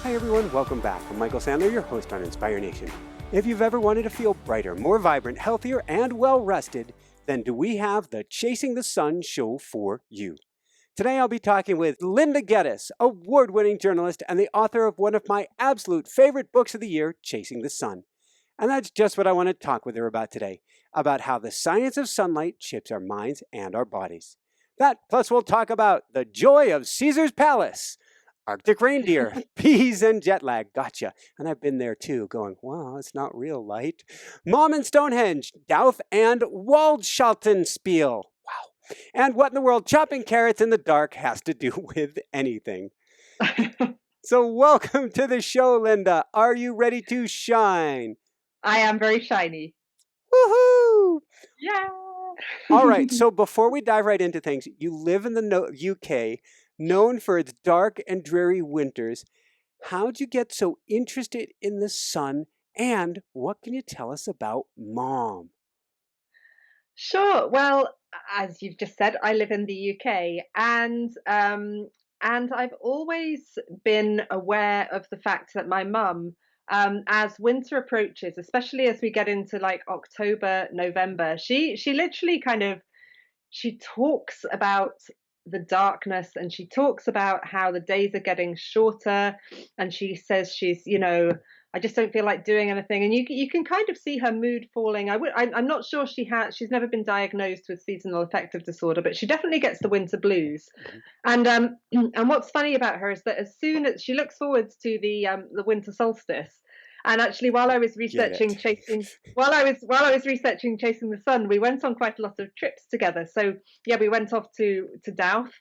Hi everyone, welcome back. I'm Michael Sandler, your host on Inspire Nation. If you've ever wanted to feel brighter, more vibrant, healthier, and well-rested, then do we have the Chasing the Sun show for you. Today I'll be talking with Linda Geddes, award-winning journalist and the author of one of my absolute favorite books of the year, Chasing the Sun. And that's just what I want to talk with her about today, about how the science of sunlight shapes our minds and our bodies. That, plus we'll talk about the joy of Caesar's Palace, Arctic reindeer, peas, and jet lag. Gotcha. And I've been there too, going, wow, it's not real light. Mom and Stonehenge, Douth and Waldschaltenspiel. Wow. And what in the world chopping carrots in the dark has to do with anything. So welcome to the show, Linda. Are you ready to shine? I am very shiny. Woohoo! Yeah. All right. So before we dive right into things, you live in the UK, known for its dark and dreary winters. How'd you get so interested in the sun, and what can you tell us about Mom? Sure. Well, as you've just said, I live in the UK, and I've always been aware of the fact that my mum, as winter approaches, especially as we get into like October, November, she literally she talks about the darkness, and she talks about how the days are getting shorter, and she says I just don't feel like doing anything, and you can kind of see her mood falling. I'm not sure she's never been diagnosed with seasonal affective disorder, but she definitely gets the winter blues. And and what's funny about her is that as soon as she looks forward to the winter solstice. And actually, while I was researching while I was researching Chasing the Sun, we went on quite a lot of trips together. So yeah, we went off to Douth,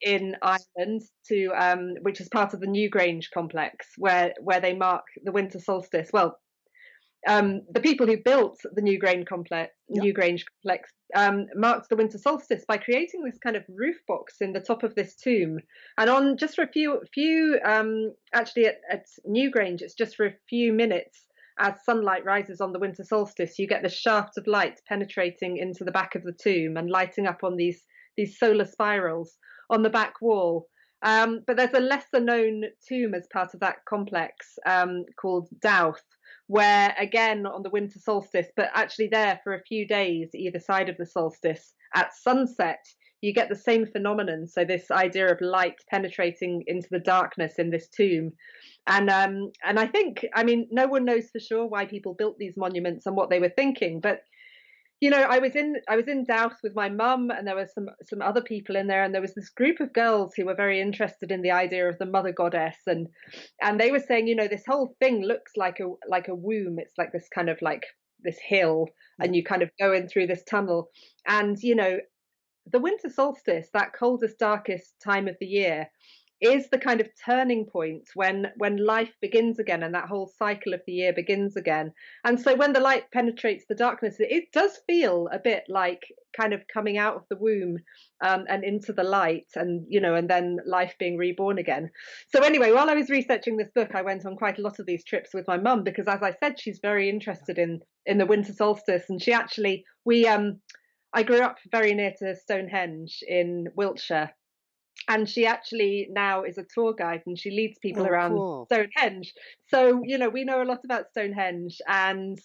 in Ireland, to which is part of the Newgrange complex, where they mark the winter solstice. Well, the people who built the Newgrange complex marked the winter solstice by creating this kind of roof box in the top of this tomb. And on just for a few actually at Newgrange, it's just for a few minutes as sunlight rises on the winter solstice, you get the shaft of light penetrating into the back of the tomb and lighting up on these solar spirals on the back wall. But there's a lesser known tomb as part of that complex called Douth, where again on the winter solstice, but actually there for a few days either side of the solstice at sunset, you get the same phenomenon. So this idea of light penetrating into the darkness in this tomb. And I think, I mean, no one knows for sure why people built these monuments and what they were thinking, but I was in Douth with my mum, and there were some other people in there, and there was this group of girls who were very interested in the idea of the mother goddess, and they were saying, this whole thing looks like a womb. It's like this kind of like this hill, and you kind of go in through this tunnel, and the winter solstice, that coldest, darkest time of the year, is the kind of turning point when life begins again, and that whole cycle of the year begins again. And so when the light penetrates the darkness, it does feel a bit like kind of coming out of the womb and into the light, and and then life being reborn again. So anyway, while I was researching this book, I went on quite a lot of these trips with my mum, because as I said, she's very interested in the winter solstice. And she actually, I grew up very near to Stonehenge in Wiltshire, and she actually now is a tour guide, and she leads people around Stonehenge. So we know a lot about Stonehenge, and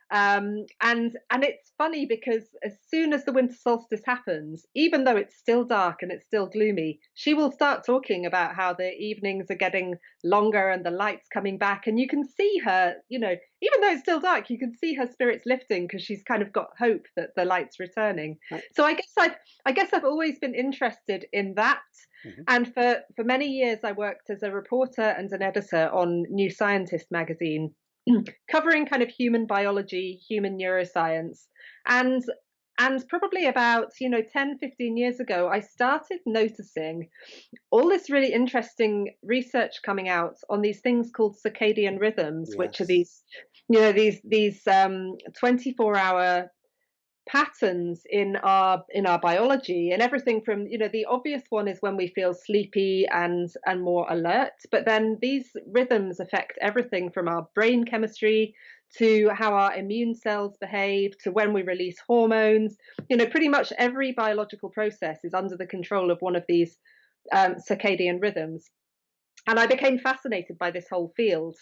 it's funny because as soon as the winter solstice happens, even though it's still dark and it's still gloomy, she will start talking about how the evenings are getting longer and the light's coming back, and you can see her, even though it's still dark, you can see her spirits lifting, because she's kind of got hope that the light's returning. Right. So I guess I've always been interested in that. And for many years I worked as a reporter and an editor on New Scientist magazine, covering kind of human biology, human neuroscience. And probably about 10, 15 years ago, I started noticing all this really interesting research coming out on these things called circadian rhythms. Yes. Which are these 24-hour patterns in our biology, and everything from the obvious one is when we feel sleepy and more alert, but then these rhythms affect everything from our brain chemistry to how our immune cells behave, to when we release hormones. Pretty much every biological process is under the control of one of these circadian rhythms. And I became fascinated by this whole field.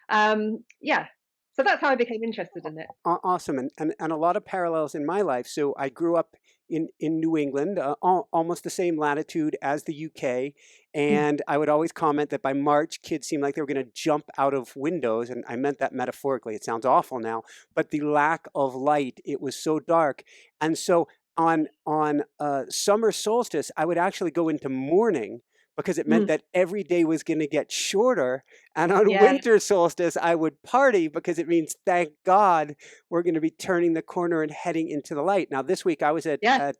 Yeah, so that's how I became interested in it. Awesome, and a lot of parallels in my life. So I grew up in New England, almost the same latitude as the UK, and I would always comment that by March, kids seemed like they were going to jump out of windows, and I meant that metaphorically. It sounds awful now, but the lack of light, it was so dark, and so on summer solstice, I would actually go into mourning because it meant Mm, that every day was going to get shorter. And on yeah, winter solstice, I would party because it means, thank God, we're going to be turning the corner and heading into the light. Now, this week I was at yeah,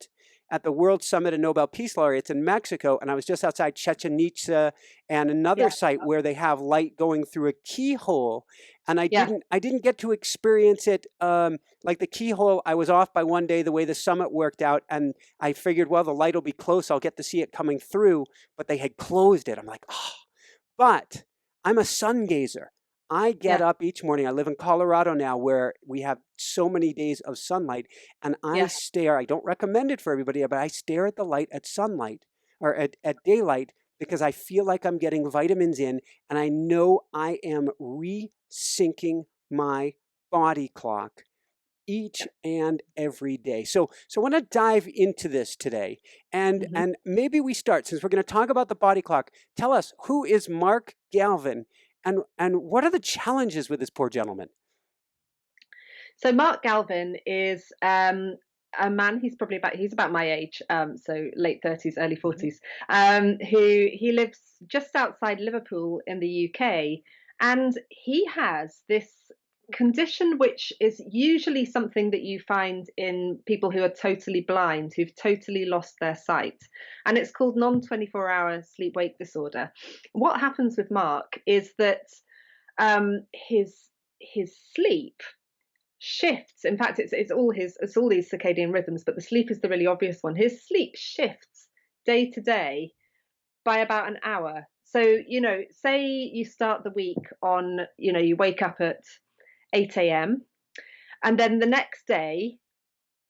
at the World Summit of Nobel Peace Laureates in Mexico, and I was just outside Chichen Itza and another yeah, site where they have light going through a keyhole. And yeah, I didn't get to experience it like the keyhole. I was off by one day the way the summit worked out, and I figured, well, the light will be close. I'll get to see it coming through, but they had closed it. I'm like, oh, but I'm a sun gazer. I get yeah, up each morning. I live in Colorado now where we have so many days of sunlight, and I yeah. stare. I don't recommend it for everybody, but I stare at the light at sunlight or at daylight because I feel like I'm getting vitamins in, and I know I am resyncing my body clock each and every day. So I want to dive into this today, and Mhm. and maybe we start, since we're going to talk about the body clock. Tell us, who is Mark Galvin, and what are the challenges with this poor gentleman? So Mark Galvin is a man. He's about my age, so late 30s, early Mhm. 40s. Who he lives just outside Liverpool in the UK, and he has this condition which is usually something that you find in people who are totally blind, who've totally lost their sight, and it's called non-24-hour sleep-wake disorder. What happens with Mark is that his sleep shifts. In fact, it's all these circadian rhythms, but the sleep is the really obvious one. His sleep shifts day to day by about an hour. So, say you start the week on, you wake up at 8 a.m. and then the next day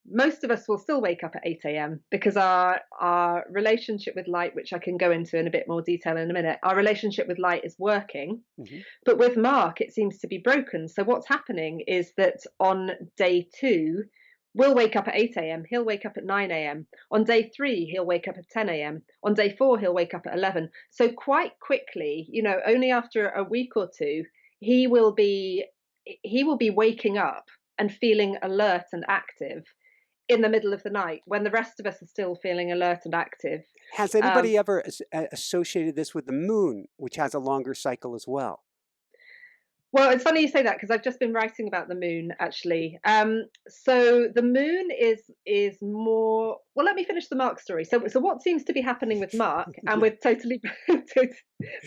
most of us will still wake up at 8 a.m. because our relationship with light, which I can go into in a bit more detail in a minute, our relationship with light is working. Mhm. But with Mark, it seems to be broken. So what's happening is that on day 2, we'll wake up at 8 a.m. He'll wake up at 9 a.m. On day 3, he'll wake up at 10 a.m. On day 4, he'll wake up at 11. So quite quickly, only after a week or two, he will be he will be waking up and feeling alert and active in the middle of the night when the rest of us are still feeling alert and active. Has Um, anybody ever associated this with the moon, which has a longer cycle as well? Well, it's funny you say that because I've just been writing about the moon actually. So the moon is more. Well, let me finish the Mark story. So what seems to be happening with Mark, and Yeah. we're totally,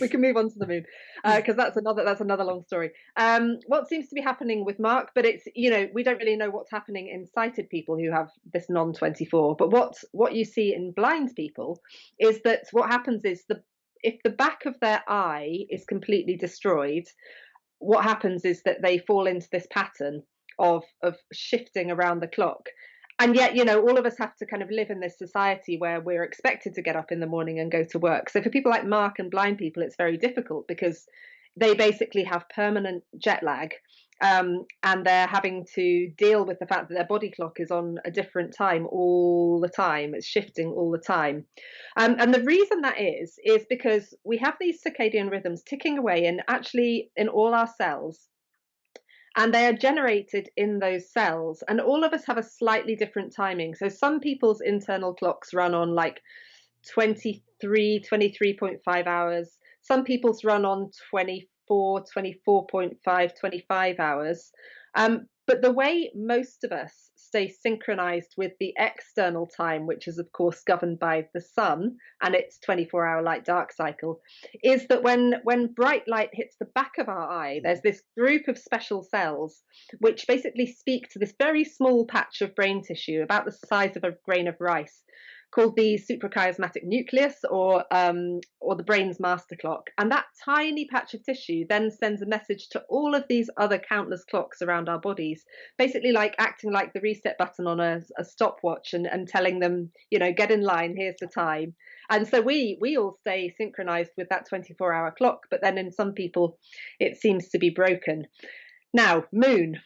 we can move on to the moon because that's another long story. What seems to be happening with Mark, but it's we don't really know what's happening in sighted people who have this non-24. But what you see in blind people is that what happens is if the back of their eye is completely destroyed, what happens is that they fall into this pattern of shifting around the clock. And yet, all of us have to kind of live in this society where we're expected to get up in the morning and go to work. So for people like Mark and blind people, it's very difficult because they basically have permanent jet lag, and they're having to deal with the fact that their body clock is on a different time all the time. It's shifting all the time. And the reason that is because we have these circadian rhythms ticking away and actually in all our cells, and they are generated in those cells. And all of us have a slightly different timing. So some people's internal clocks run on like 23, 23.5 hours. Some people's run on 24, 24.5, 25 hours. But the way most of us stay synchronized with the external time, which is, of course, governed by the sun and its 24-hour light dark cycle, is that when bright light hits the back of our eye, there's this group of special cells which basically speak to this very small patch of brain tissue, about the size of a grain of rice, called the suprachiasmatic nucleus, or the brain's master clock. And that tiny patch of tissue then sends a message to all of these other countless clocks around our bodies, basically like acting like the reset button on a stopwatch, and telling them, get in line, here's the time. And so we all stay synchronized with that 24-hour clock, but then in some people it seems to be broken. Now, moon.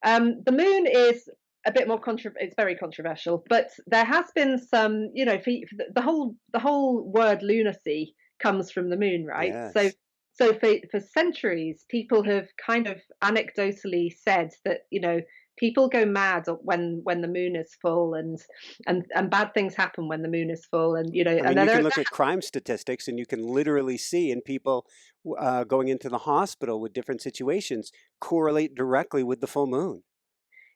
The moon is a bit more it's very controversial, but there has been some, the whole word lunacy comes from the moon, right? Yes. So for centuries, people have kind of anecdotally said that, people go mad when the moon is full, and bad things happen when the moon is full, and I mean, and you can look at crime statistics, and you can literally see in people going into the hospital with different situations correlate directly with the full moon.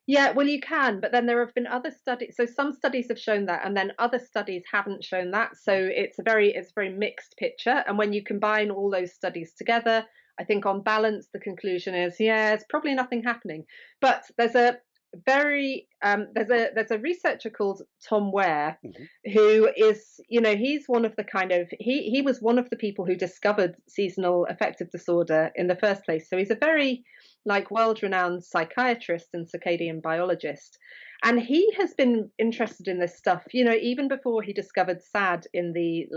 Yeah, well, you can, but then there have been other studies. So some studies have shown that, and then other studies haven't shown that. So it's a very mixed picture. And when you combine all those studies together, I think on balance, the conclusion is, yeah, it's probably nothing happening. But there's a there's a researcher called Tom Ware, who is, he's one of the he was one of the people who discovered seasonal affective disorder in the first place. So he's a very world-renowned psychiatrist and circadian biologist, and he has been interested in this stuff, even before he discovered SAD in the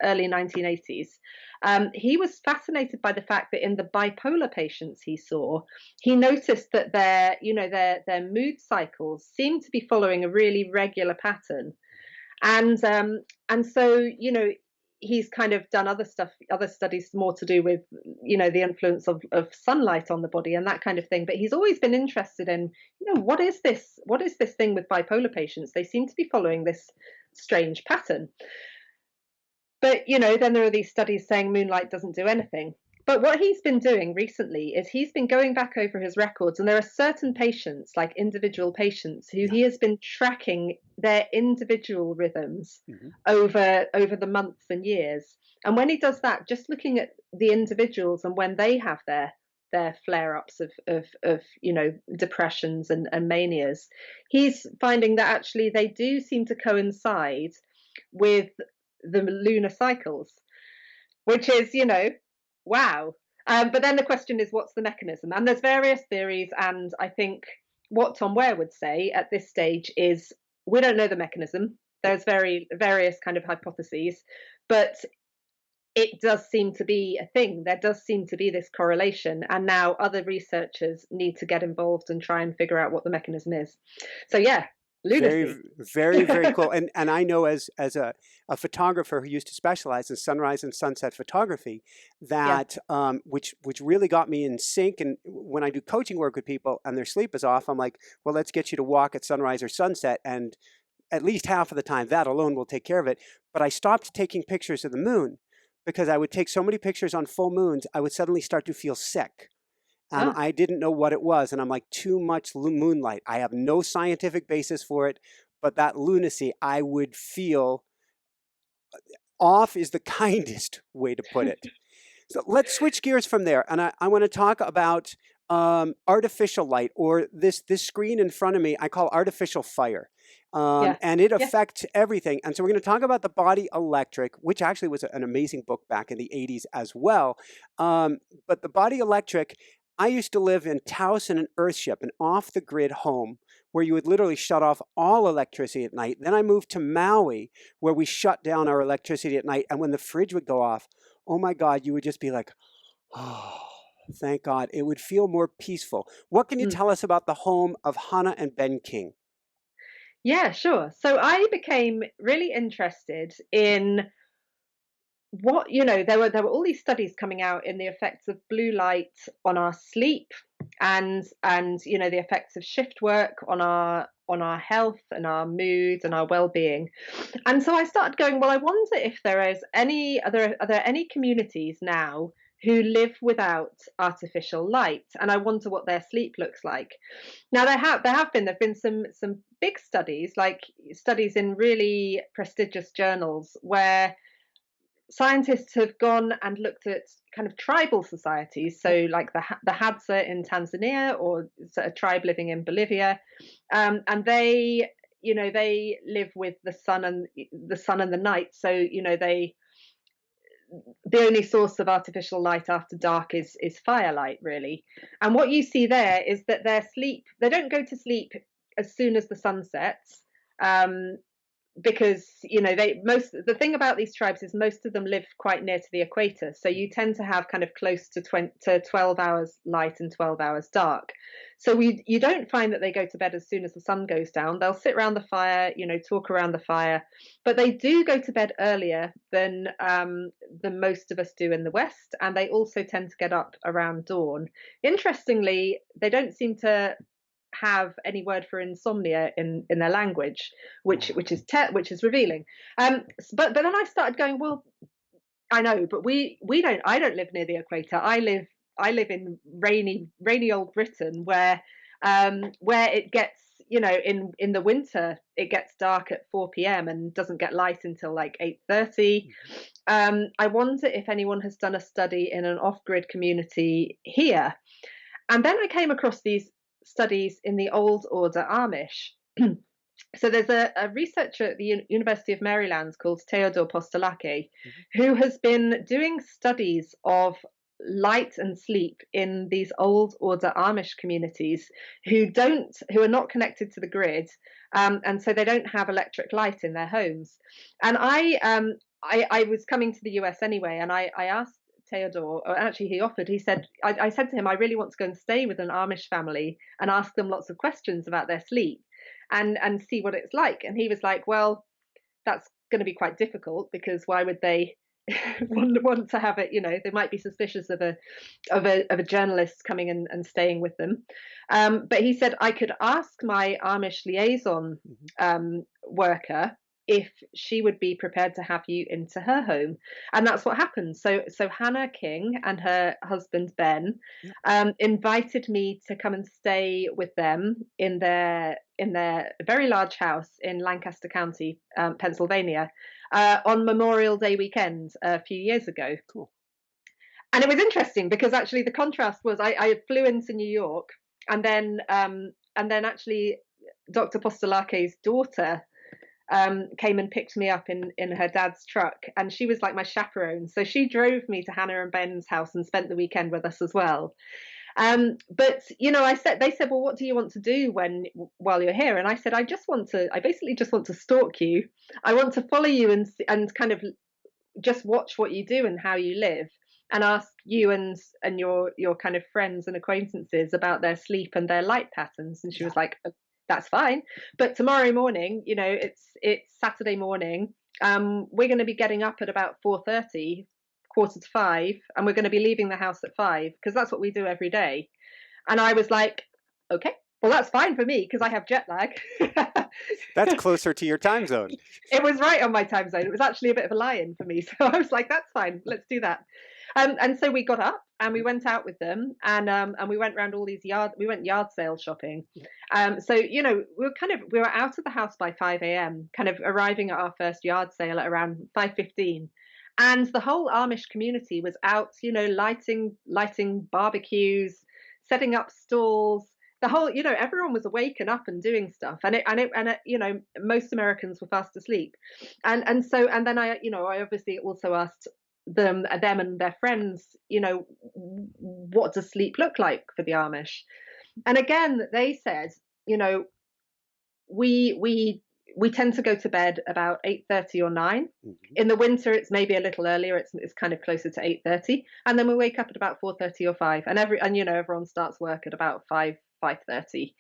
early 1980s. He was fascinated by the fact that in the bipolar patients he saw, he noticed that their mood cycles seemed to be following a really regular pattern, and so he's kind of done other studies more to do with the influence of sunlight on the body and that kind of thing. But he's always been interested in what is this thing with bipolar patients? They seem to be following this strange pattern. But then there are these studies saying moonlight doesn't do anything. But what he's been doing recently is he's been going back over his records, and there are certain patients, like individual patients, who he has been tracking their individual rhythms over the months and years. And when he does that, just looking at the individuals and when they have their flare-ups of depressions and manias, he's finding that actually they do seem to coincide with the lunar cycles, which is, wow. But then the question is, what's the mechanism? And there's various theories, and I think what Tom Ware would say at this stage is, we don't know the mechanism. There's various kind of hypotheses, but it does seem to be a thing. There does seem to be this correlation, and now other researchers need to get involved and try and figure out what the mechanism is. So yeah, lunacy. Very, very cool. And I know as a photographer who used to specialize in sunrise and sunset photography, that which really got me in sync. And when I do coaching work with people and their sleep is off, I'm like, well, let's get you to walk at sunrise or sunset, and at least half of the time that alone will take care of it. But I stopped taking pictures of the moon because I would take so many pictures on full moons, I would suddenly start to feel sick. And I didn't know what it was. And I'm like, too much moonlight. I have no scientific basis for it, but that lunacy, I would feel off is the kindest way to put it. So let's switch gears from there. And I want to talk about artificial light, or this screen in front of me, I call artificial fire. And it affects everything. And so we're going to talk about the body electric, which actually was an amazing book back in the 80s as well. But the body electric, I used to live in Taos in an Earthship, an off-the-grid home where you would literally shut off all electricity at night. Then I moved to Maui, where we shut down our electricity at night. And when the fridge would go off, oh my God, you would just be like, oh, thank God. It would feel more peaceful. What can you tell us about the home of Hannah and Ben King? Yeah, sure. So I became really interested in what, there were all these studies coming out in the effects of blue light on our sleep, and the effects of shift work on our health and our mood and our well-being. And so I started going, well, I wonder if are there any communities now who live without artificial light, and I wonder what their sleep looks like. Now there've been some big studies, like studies in really prestigious journals, where scientists have gone and looked at kind of tribal societies, so like the Hadza in Tanzania, or a tribe living in Bolivia, and they they live with the sun and the night. So, the only source of artificial light after dark is firelight, really. And what you see there is that they don't go to sleep as soon as the sun sets. Because the thing about these tribes is most of them live quite near to the equator, so you tend to have kind of close to 12 hours light and 12 hours dark. So you don't find that they go to bed as soon as the sun goes down. They'll sit around the fire, talk around the fire, but they do go to bed earlier than most of us do in the West, and they also tend to get up around dawn. Interestingly, they don't seem to have any word for insomnia in their language, which is revealing. But then I started going, well, I know, but we don't. I don't live near the equator. I live in rainy old Britain, where it gets, in the winter it gets dark at 4 p.m. and doesn't get light until like 8:30. I wonder if anyone has done a study in an off-grid community here. And then I came across these studies in the old order Amish. So there's a researcher at the University of Maryland called Teodor Postolaki, who has been doing studies of light and sleep in these old order Amish communities who are not connected to the grid, and so they don't have electric light in their homes. And I was coming to the US anyway, and I asked Theodore, or actually he said, I said to him, I really want to go and stay with an Amish family and ask them lots of questions about their sleep and see what it's like. And he was like, well, that's going to be quite difficult, because why would they want to have it? They might be suspicious of a journalist coming and staying with them. But he said, I could ask my Amish liaison worker if she would be prepared to have you into her home. And that's what happened. So Hannah King and her husband Ben invited me to come and stay with them in their very large house in Lancaster County, Pennsylvania, on Memorial Day weekend a few years ago. Cool. And it was interesting because actually the contrast was I flew into New York, and then actually Dr. Postolake's daughter came and picked me up in her dad's truck, and she was like my chaperone. So she drove me to Hannah and Ben's house and spent the weekend with us as well. But they said, well, what do you want to do while you're here? And I said, I basically just want to stalk you. I want to follow you and kind of just watch what you do and how you live, and ask you and your kind of friends and acquaintances about their sleep and their light patterns. And she was like, that's fine. But tomorrow morning, it's Saturday morning. We're going to be getting up at about 4:30, 4:45, and we're going to be leaving the house at 5, because that's what we do every day. And I was like, okay, well, that's fine for me because I have jet lag. That's closer to your time zone. It was right on my time zone. It was actually a bit of a lie-in for me. So I was like, that's fine. Let's do that. And so we got up and we went out with them, and we went around all these we went yard sale shopping. So, we were out of the house by 5 a.m., kind of arriving at our first yard sale at around 5:15. And the whole Amish community was out, lighting barbecues, setting up stalls. The whole, everyone was awake and up and doing stuff. And most Americans were fast asleep. And then I obviously also asked them and their friends, what does sleep look like for the Amish? And again, they said, we tend to go to bed about 8:30 or 9. In the winter, it's maybe a little earlier. It's kind of closer to 8:30, and then we wake up at about 4:30 or 5. And everyone starts work at about 5:30,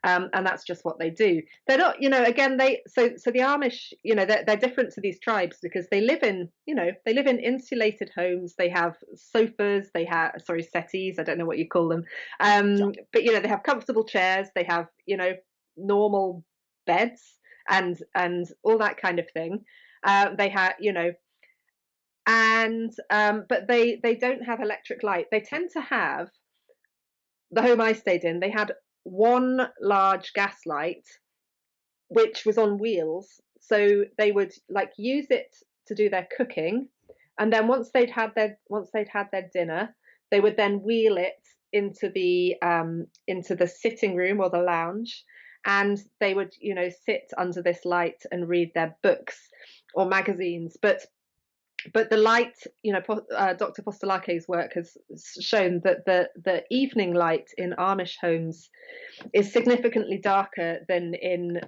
and that's just what they do. They're not, again, so the Amish, they're different to these tribes because they live in insulated homes. They have sofas. They have settees. I don't know what you call them, but they have comfortable chairs. They have normal beds and all that kind of thing. They have but they don't have electric light. They tend to have, the home I stayed in, they had one large gas light which was on wheels, so they would use it to do their cooking, and then once they'd had their dinner, they would then wheel it into the sitting room or the lounge. and they would, sit under this light and read their books or magazines. But the light, Dr. Postolake's work has shown that the evening light in Amish homes is significantly darker than in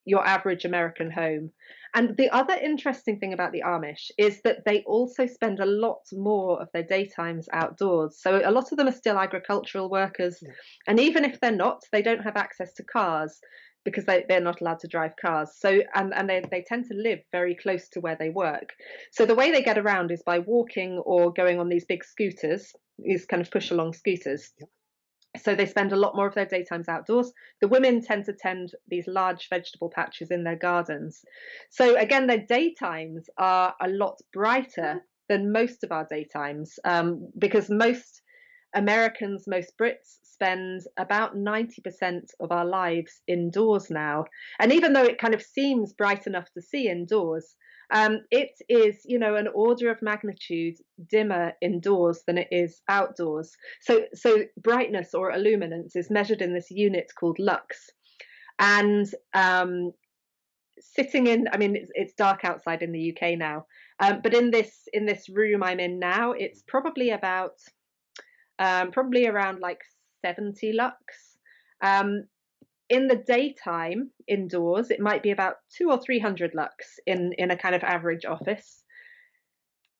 your average American home. And the other interesting thing about the Amish is that they also spend a lot more of their daytimes outdoors. So a lot of them are still agricultural workers. Yeah. And even if they're not, they don't have access to cars because they're not allowed to drive cars. So and they tend to live very close to where they work. So the way they get around is by walking or going on these big scooters, these kind of push along scooters. Yeah. So they spend a lot more of their daytimes outdoors. The women tend to tend these large vegetable patches in their gardens. So again, their daytimes are a lot brighter than most of our daytimes, because most Americans, most Brits spend about 90% of our lives indoors now. And even though it kind of seems bright enough to see indoors, it is, an order of magnitude dimmer indoors than it is outdoors. So brightness or illuminance is measured in this unit called lux. And sitting in, it's dark outside in the UK now, but in this room I'm in now, it's probably around like 70 lux. In the daytime indoors, it might be about 200 or 300 lux in a kind of average office.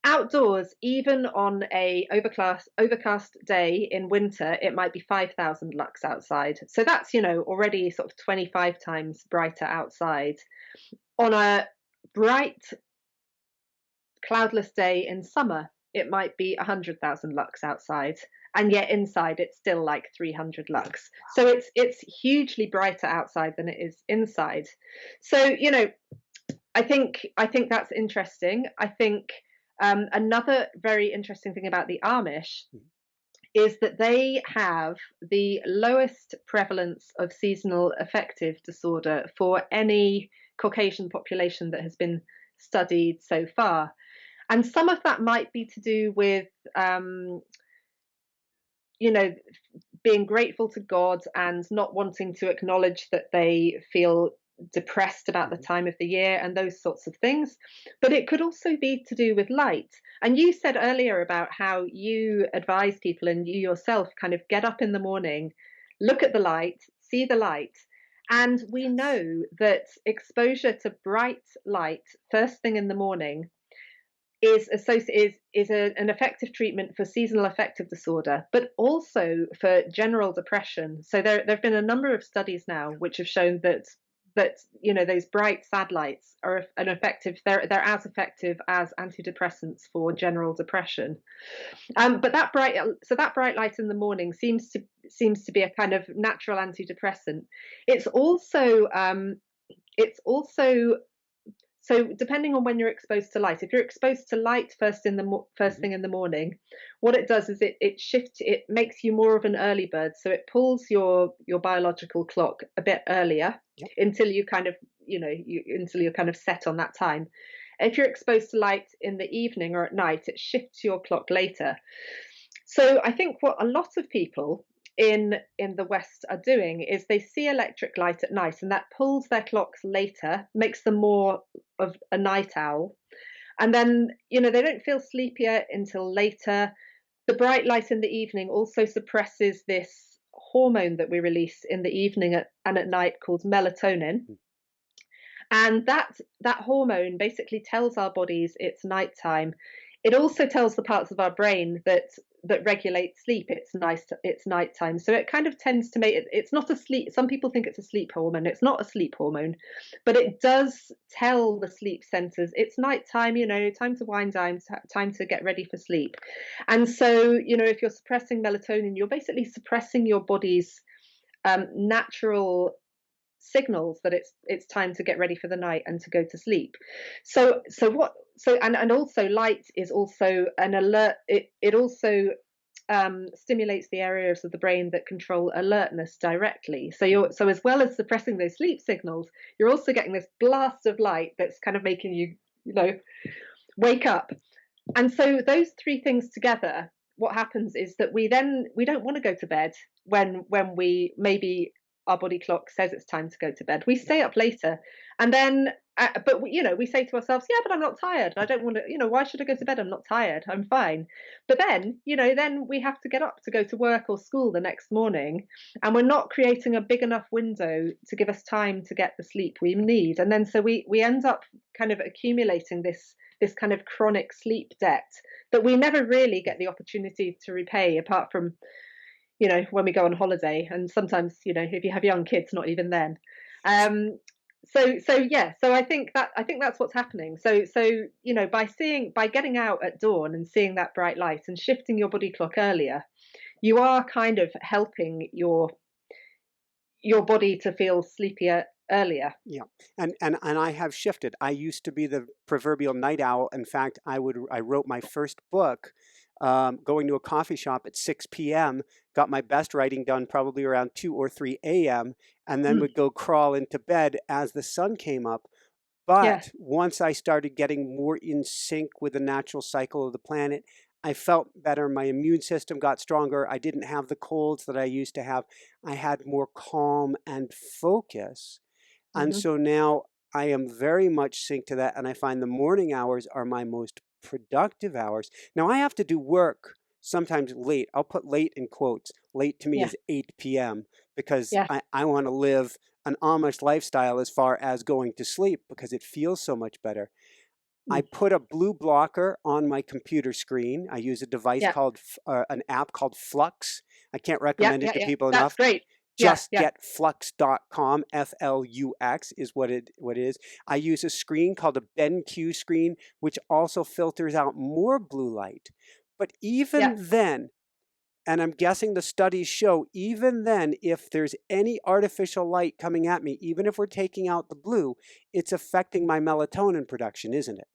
Outdoors, even on a overcast day in winter, it might be 5,000 lux outside. So that's, already sort of 25 times brighter outside. On a bright, cloudless day in summer, it might be 100,000 lux outside. And yet inside it's still like 300 lux. So it's hugely brighter outside than it is inside. So, I think that's interesting. I think another very interesting thing about the Amish is that they have the lowest prevalence of seasonal affective disorder for any Caucasian population that has been studied so far. And some of that might be to do with being grateful to God and not wanting to acknowledge that they feel depressed about the time of the year and those sorts of things. But it could also be to do with light. And you said earlier about how you advise people and you yourself kind of get up in the morning, look at the light, see the light. And we know that exposure to bright light first thing in the morning is an effective treatment for seasonal affective disorder, but also for general depression. So there have been a number of studies now which have shown that those bright sad lights are they're as effective as antidepressants for general depression. But that bright light in the morning seems to be a kind of natural antidepressant. It's also so depending on when you're exposed to light, if you're exposed to light first thing in the morning, what it does is it makes you more of an early bird. So it pulls your biological clock a bit earlier. Yep. Until you kind of, until you're kind of set on that time. If you're exposed to light in the evening or at night, it shifts your clock later. So I think what a lot of people in the West are doing is they see electric light at night and that pulls their clocks later, makes them more of a night owl. And then, they don't feel sleepier until later. The bright light in the evening also suppresses this hormone that we release in the evening and at night called melatonin. And that hormone basically tells our bodies it's nighttime. It also tells the parts of our brain that regulate sleep it's nighttime. So it kind of tends to make it's not a sleep. Some people think it's a sleep hormone. It's not a sleep hormone, but it does tell the sleep centers it's nighttime, time to wind down, time to get ready for sleep. And so, if you're suppressing melatonin, you're basically suppressing your body's natural signals that it's time to get ready for the night and to go to sleep. And also light is also an alert. It also stimulates the areas of the brain that control alertness directly. So as well as suppressing those sleep signals, you're also getting this blast of light that's kind of making you, wake up. And so those three things together, what happens is that we don't want to go to bed when we maybe our body clock says it's time to go to bed. We stay up later, and then, but we say to ourselves, yeah, but I'm not tired. I don't want to, why should I go to bed? I'm not tired. I'm fine. But then, then we have to get up to go to work or school the next morning, and we're not creating a big enough window to give us time to get the sleep we need. And then so we end up kind of accumulating this kind of chronic sleep debt that we never really get the opportunity to repay, apart from when we go on holiday, and sometimes if you have young kids, not even then. So I think that's what's happening. So by getting out at dawn and seeing that bright light and shifting your body clock earlier, you are kind of helping your body to feel sleepier earlier. Yeah, and I have shifted. I used to be the proverbial night owl. In fact, I wrote my first book going to a coffee shop at 6 p.m., got my best writing done probably around 2 or 3 a.m., and then would go crawl into bed as the sun came up. But once I started getting more in sync with the natural cycle of the planet, I felt better. My immune system got stronger. I didn't have the colds that I used to have. I had more calm and focus. And so now I am very much synced to that, and I find the morning hours are my most productive hours. Now I have to do work sometimes late. I'll put late in quotes. Late to me is 8 p.m. because I want to live an Amish lifestyle as far as going to sleep because it feels so much better. I put a blue blocker on my computer screen. I use a device called, an app called Flux. I can't recommend it to people enough. That's great. Just get flux.com, Flux is what it is. I use a screen called a BenQ screen, which also filters out more blue light. But even then, and I'm guessing the studies show, even then, if there's any artificial light coming at me, even if we're taking out the blue, it's affecting my melatonin production, isn't it?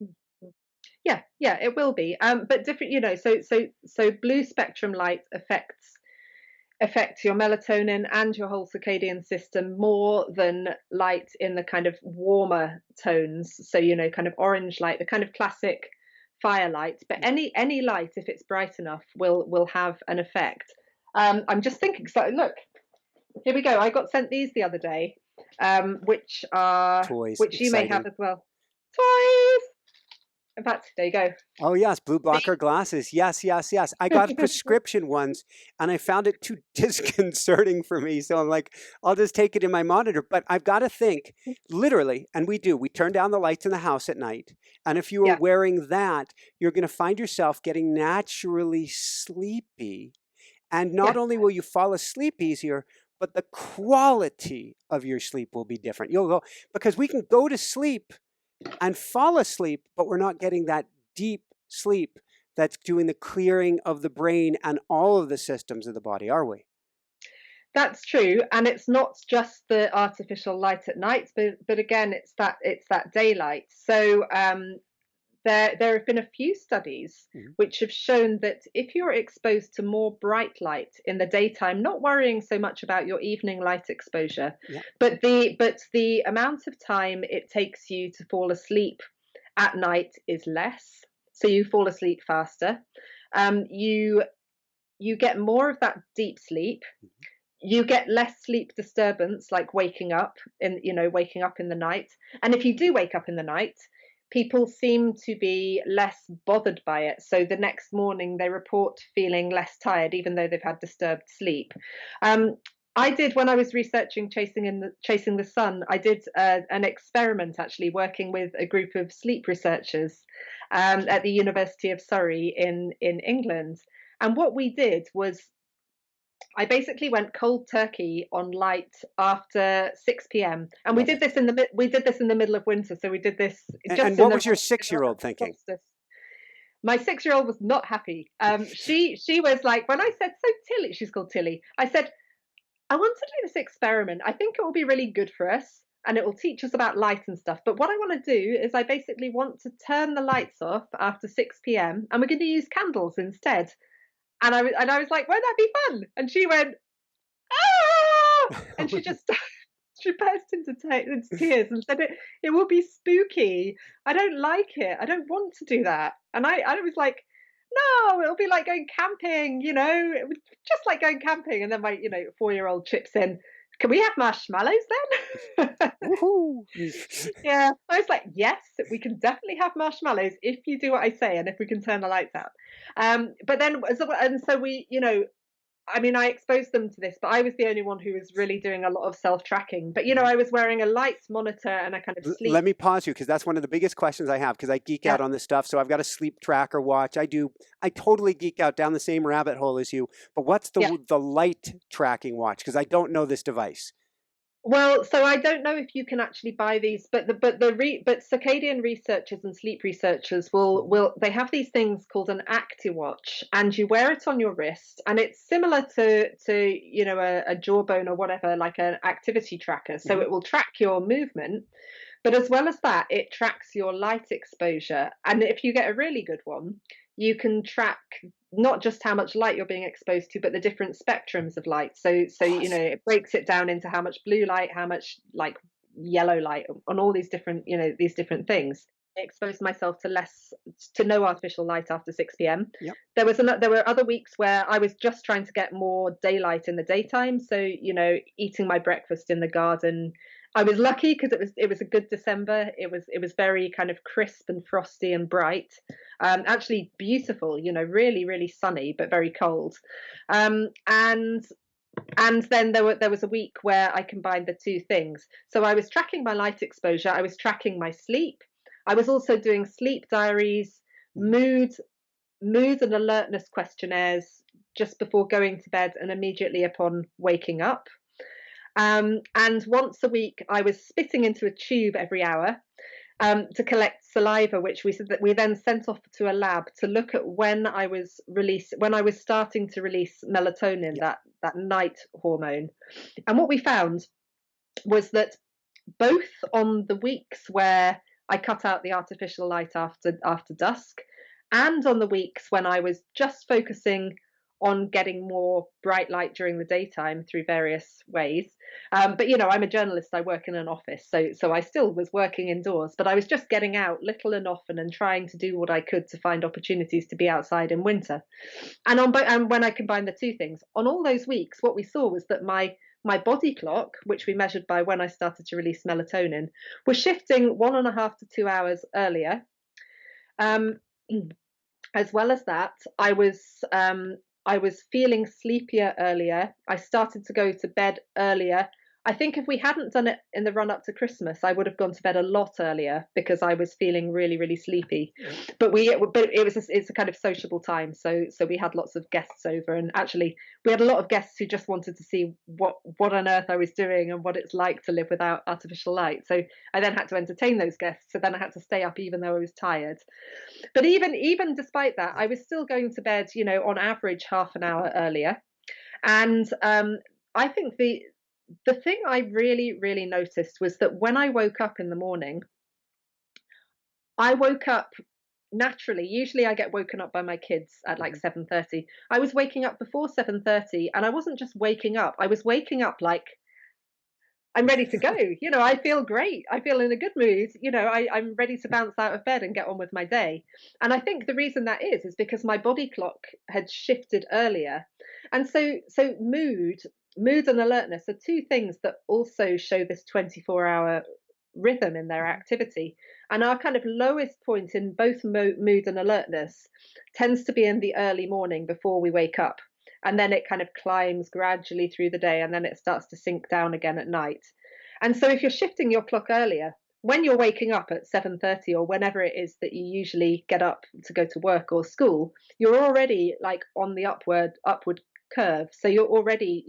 Yeah, it will be. But different, so blue spectrum light affects your melatonin and your whole circadian system more than light in the kind of warmer tones. So, kind of orange light, the kind of classic firelight. But any light, if it's bright enough, will have an effect. I'm just thinking, so look, here we go. I got sent these the other day, which are Toys. which you may Exciting. have as well. Toys. In fact, there you go. Oh, yes, blue blocker glasses. Yes. I got prescription ones, and I found it too disconcerting for me. So I'm like, I'll just take it in my monitor. But I've got to think, literally, and we turn down the lights in the house at night. And if you are wearing that, you're going to find yourself getting naturally sleepy. And not only will you fall asleep easier, but the quality of your sleep will be different. You'll go, because we can go to sleep and fall asleep, but we're not getting that deep sleep that's doing the clearing of the brain and all of the systems of the body, are we? That's true, and it's not just the artificial light at night, but again, it's that daylight. So there have been a few studies which have shown that if you're exposed to more bright light in the daytime, not worrying so much about your evening light exposure, but the amount of time it takes you to fall asleep at night is less, so you fall asleep faster. You get more of that deep sleep. You get less sleep disturbance, like waking up in the night. And if you do wake up in the night, people seem to be less bothered by it. So the next morning they report feeling less tired, even though they've had disturbed sleep. I did, when I was researching Chasing the Sun, I did an experiment actually working with a group of sleep researchers at the University of Surrey in England. And what we did was, I basically went cold turkey on light after 6 p.m. and we did this in the middle of winter. So we did this. And what was your 6-year-old thinking? My 6-year-old was not happy. She was like, when I said, so Tilly, she's called Tilly, I said, I want to do this experiment. I think it will be really good for us and it will teach us about light and stuff. But what I want to do is I basically want to turn the lights off after 6 p.m. and we're going to use candles instead. And I was like, won't that be fun? And she went, ah! And she just she burst into tears and said, it will be spooky. I don't like it. I don't want to do that. And I was like, no, it'll be like going camping, it was just like going camping. And then my 4-year-old chips in, can we have marshmallows then? Woohoo! Yeah, I was like, yes, we can definitely have marshmallows if you do what I say and if we can turn the lights out. But then, and so we, I mean, I exposed them to this, but I was the only one who was really doing a lot of self-tracking. But Mhm. I was wearing a lights monitor and a kind of Let sleep. me pause you because that's one of the biggest questions I have because I geek Yeah. out on this stuff. So I've got a sleep tracker watch. I totally geek out down the same rabbit hole as you. But what's Yeah. the light tracking watch? Because I don't know this device. Well, so I don't know if you can actually buy these, but but circadian researchers and sleep researchers Mhm. will they have these things called an ActiWatch, and you wear it on your wrist, and it's similar to a jawbone or whatever, like an activity tracker. So Mhm. it will track your movement, but as well as that, it tracks your light exposure. And if you get a really good one, you can track not just how much light you're being exposed to, but the different spectrums of light. So Awesome. it breaks it down into how much blue light, how much like yellow light, on all these different these different things. I exposed myself to no artificial light after 6 p.m. Yep. There were other weeks where I was just trying to get more daylight in the daytime. So eating my breakfast in the garden. I was lucky because it was a good December. It was very kind of crisp and frosty and bright. Actually beautiful, really, really sunny, but very cold. And then there was a week where I combined the two things. So I was tracking my light exposure, I was tracking my sleep. I was also doing sleep diaries, Mhm. mood mood and alertness questionnaires just before going to bed and immediately upon waking up. And once a week, I was spitting into a tube every hour to collect saliva, which we then sent off to a lab to look at when I was starting to release melatonin, Yep. that night hormone. And what we found was that both on the weeks where I cut out the artificial light after dusk, and on the weeks when I was just focusing on getting more bright light during the daytime through various ways. But I'm a journalist. I work in an office, so I still was working indoors, but I was just getting out little and often and trying to do what I could to find opportunities to be outside in winter. And when I combined the two things, on all those weeks, what we saw was that my body clock, which we measured by when I started to release melatonin, was shifting 1.5 to 2 hours earlier. Um, as well as that, I was feeling sleepier earlier. I started to go to bed earlier. I think if we hadn't done it in the run up to Christmas, I would have gone to bed a lot earlier because I was feeling really, really sleepy. Yep. But it's a kind of sociable time, so we had lots of guests over, and actually we had a lot of guests who just wanted to see what on earth I was doing and what it's like to live without artificial light. So I then had to entertain those guests. So then I had to stay up even though I was tired. But even despite that, I was still going to bed, on average half an hour earlier. And I think the thing I really, really noticed was that when I woke up in the morning, I woke up naturally. Usually I get woken up by my kids at like Mhm. 7:30. I was waking up before 7:30, and I wasn't just waking up. I was waking up like I'm ready to go. I feel great. I feel in a good mood. I'm ready to bounce out of bed and get on with my day. And I think the reason that is because my body clock had shifted earlier. And so mood and alertness are two things that also show this 24-hour rhythm in their Mhm. activity. And our kind of lowest point in both mood and alertness tends to be in the early morning before we wake up, and then it kind of climbs gradually through the day, and then it starts to sink down again at night. And so if you're shifting your clock earlier, when you're waking up at 7:30 or whenever it is that you usually get up to go to work or school, you're already like on the upward curve. So you're already,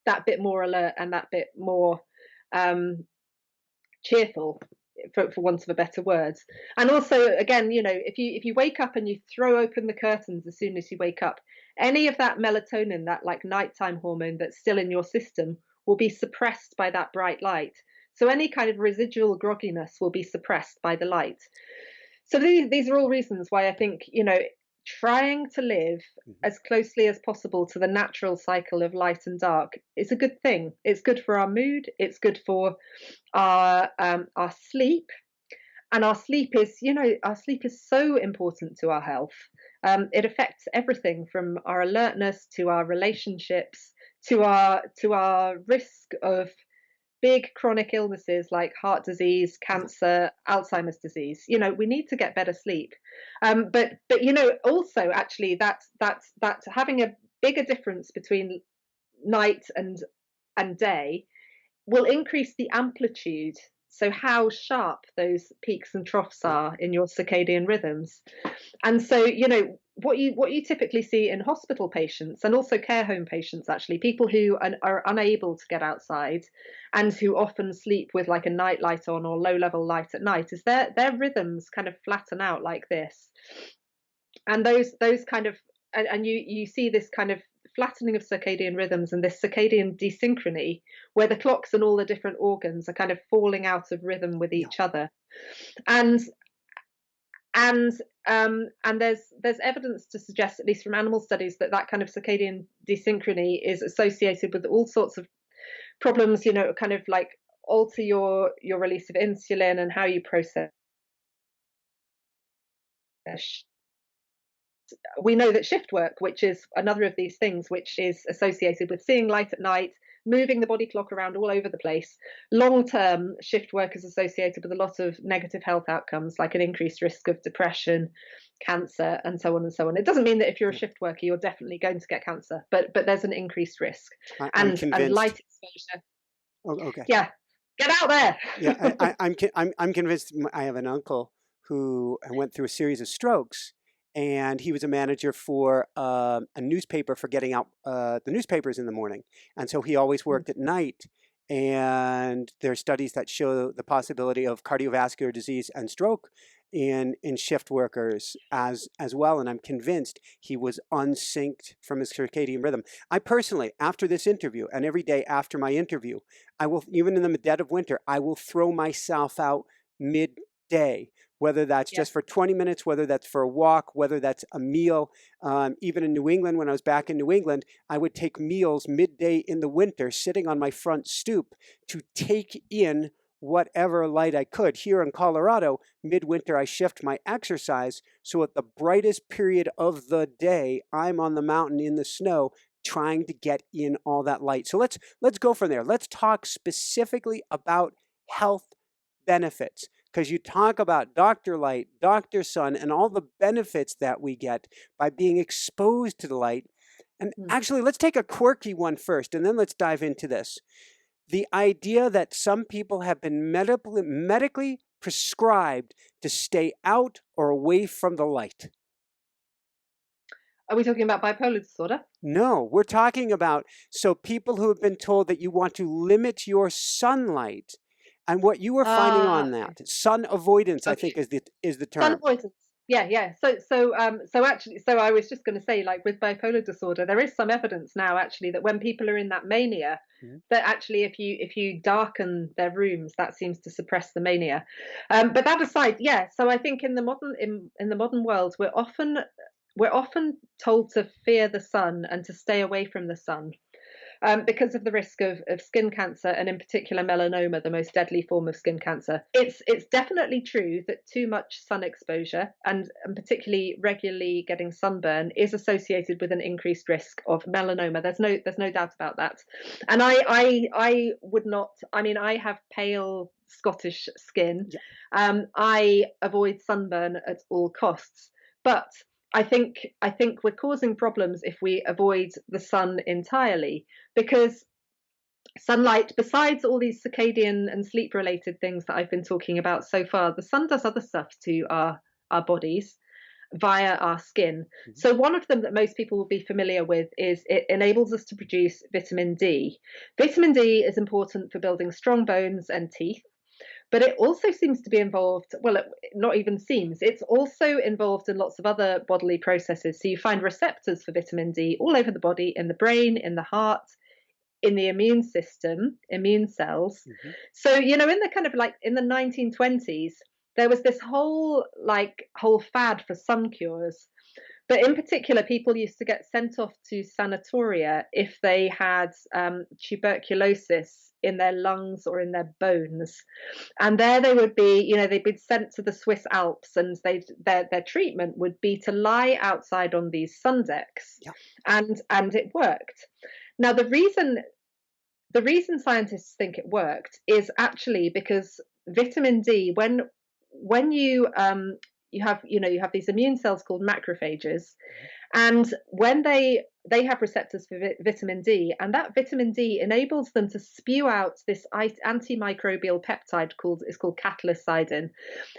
that bit more alert and that bit more um cheerful, for want of a better word. And also, again, if you wake up and you throw open the curtains as soon as you wake up, any of that melatonin, that like nighttime hormone that's still in your system, will be suppressed by that bright light. So any kind of residual grogginess will be suppressed by the light. So these are all reasons why I think, trying to live Mhm. as closely as possible to the natural cycle of light and dark is a good thing. It's good for our mood. It's good for our sleep. And our sleep is so important to our health. It affects everything from our alertness to our relationships to our risk of big chronic illnesses like heart disease, cancer, Alzheimer's disease. We need to get better sleep. But also actually that's having a bigger difference between night and day will increase the amplitude. So how sharp those peaks and troughs are in your circadian rhythms. And so, what you typically see in hospital patients and also care home patients, actually, people who are unable to get outside and who often sleep with like a night light on or low level light at night, is their rhythms kind of flatten out like this. And those kind of, and you see this kind of flattening of circadian rhythms and this circadian desynchrony where the clocks and all the different organs are kind of falling out of rhythm with each other. And there's evidence to suggest, at least from animal studies, that kind of circadian desynchrony is associated with all sorts of problems, kind of like alter your release of insulin and how you process. We know that shift work, which is another of these things, which is associated with seeing light at night, moving the body clock around all over the place. Long-term shift work is associated with a lot of negative health outcomes, like an increased risk of depression, cancer, and so on and so on. It doesn't mean that if you're a shift worker, you're definitely going to get cancer, but there's an increased risk. I'm convinced. And light exposure. Oh, okay. Yeah, get out there. Yeah, I'm convinced. I have an uncle who went through a series of strokes. And he was a manager for a newspaper for getting out the newspapers in the morning. And so he always worked at night. And there are studies that show the possibility of cardiovascular disease and stroke in shift workers as well. And I'm convinced he was unsynced from his circadian rhythm. I personally, after this interview and every day after my interview, I will, even in the dead of winter, I will throw myself out midday. Whether that's just for 20 minutes, whether that's for a walk, whether that's a meal. Even in New England, when I was back in New England, I would take meals midday in the winter, sitting on my front stoop to take in whatever light I could. Here in Colorado, midwinter, I shift my exercise. So at the brightest period of the day, I'm on the mountain in the snow trying to get in all that light. So let's go from there. Let's talk specifically about health benefits. Because you talk about Dr. Light, Dr. Sun, and all the benefits that we get by being exposed to the light. And actually, let's take a quirky one first, and then let's dive into this. The idea that some people have been medically prescribed to stay out or away from the light. Are we talking about bipolar disorder? No, we're talking about people who have been told that you want to limit your sunlight. And what you were finding on that, sun avoidance, I think is the term. Sun avoidance. Yeah. So I was just going to say, like with bipolar disorder, there is some evidence now actually that when people are in that mania, that actually if you darken their rooms, that seems to suppress the mania. But that aside, so I think in the modern world, we're often told to fear the sun and to stay away from the sun. Because of the risk of skin cancer, and in particular melanoma, the most deadly form of skin cancer. It's definitely true that too much sun exposure, and particularly regularly getting sunburn, is associated with an increased risk of melanoma. There's no doubt about that. And I would not. I mean, I have pale Scottish skin. I avoid sunburn at all costs, but I think we're causing problems if we avoid the sun entirely, because sunlight, besides all these circadian and sleep related things that I've been talking about so far, the sun does other stuff to our bodies via our skin. So one of them that most people will be familiar with is it enables us to produce vitamin D. Vitamin D is important for building strong bones and teeth. But it also seems to be involved, well, not even seems, it's also involved in lots of other bodily processes. So you find receptors for vitamin D all over the body, in the brain, in the heart, in the immune system, immune cells. So, in the kind of like in the 1920s, there was this whole fad for sun cures. But in particular, people used to get sent off to sanatoria if they had tuberculosis in their lungs or in their bones. And there they would be, they'd been sent to the Swiss Alps, and their treatment would be to lie outside on these sun decks. And it worked. Now, the reason scientists think it worked is actually because vitamin D, when you have these immune cells called macrophages, and when they have receptors for vitamin D, and that vitamin D enables them to spew out this antimicrobial peptide called catalycidin.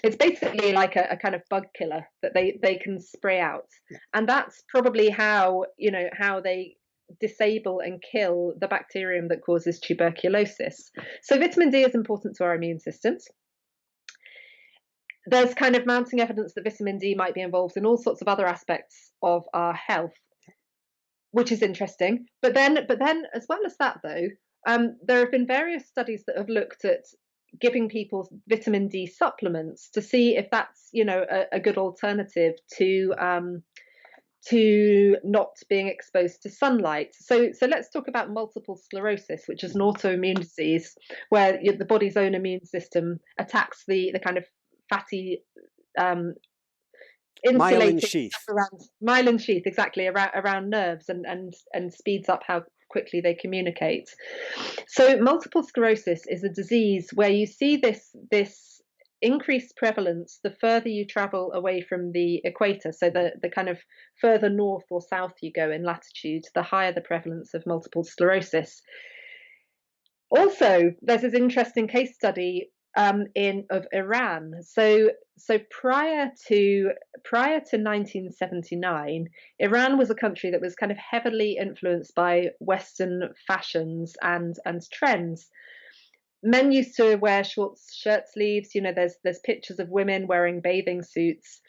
It's basically like a kind of bug killer that they can spray out, and that's probably how they disable and kill the bacterium that causes tuberculosis. So vitamin D is important to our immune systems. There's kind of mounting evidence that vitamin D might be involved in all sorts of other aspects of our health, which is interesting. But then, as well as that, though, there have been various studies that have looked at giving people vitamin D supplements to see if that's a good alternative to not being exposed to sunlight. So let's talk about multiple sclerosis, which is an autoimmune disease where the body's own immune system attacks the kind of fatty Myelin sheath. Myelin sheath, exactly, around nerves, and speeds up how quickly they communicate. So multiple sclerosis is a disease where you see this increased prevalence the further you travel away from the equator. So the kind of further north or south you go in latitude, the higher the prevalence of multiple sclerosis. Also, there's this interesting case study of Iran. So prior to 1979, Iran was a country that was kind of heavily influenced by Western fashions and trends. Men used to wear short shirt sleeves. There's pictures of women wearing bathing suits.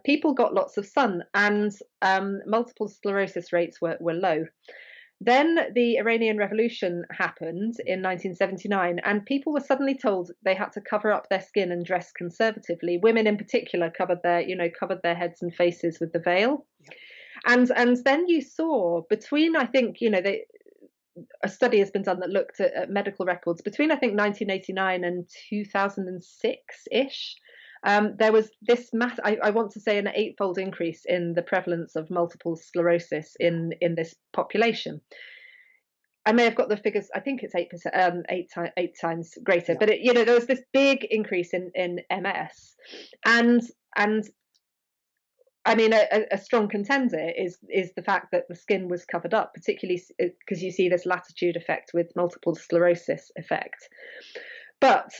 People got lots of sun, and multiple sclerosis rates were low. Then the Iranian Revolution happened in 1979, and people were suddenly told they had to cover up their skin and dress conservatively. Women, in particular, covered their heads and faces with the veil. And then you saw between, I think, a study has been done that looked at medical records between, I think, 1989 and 2006-ish. There was this I want to say an 8-fold increase in the prevalence of multiple sclerosis in this population. I may have got the figures. I think it's 8%, eight times greater. Yeah. But there was this big increase in MS, and I mean, a strong contender is the fact that the skin was covered up, particularly because you see this latitude effect with multiple sclerosis effect. But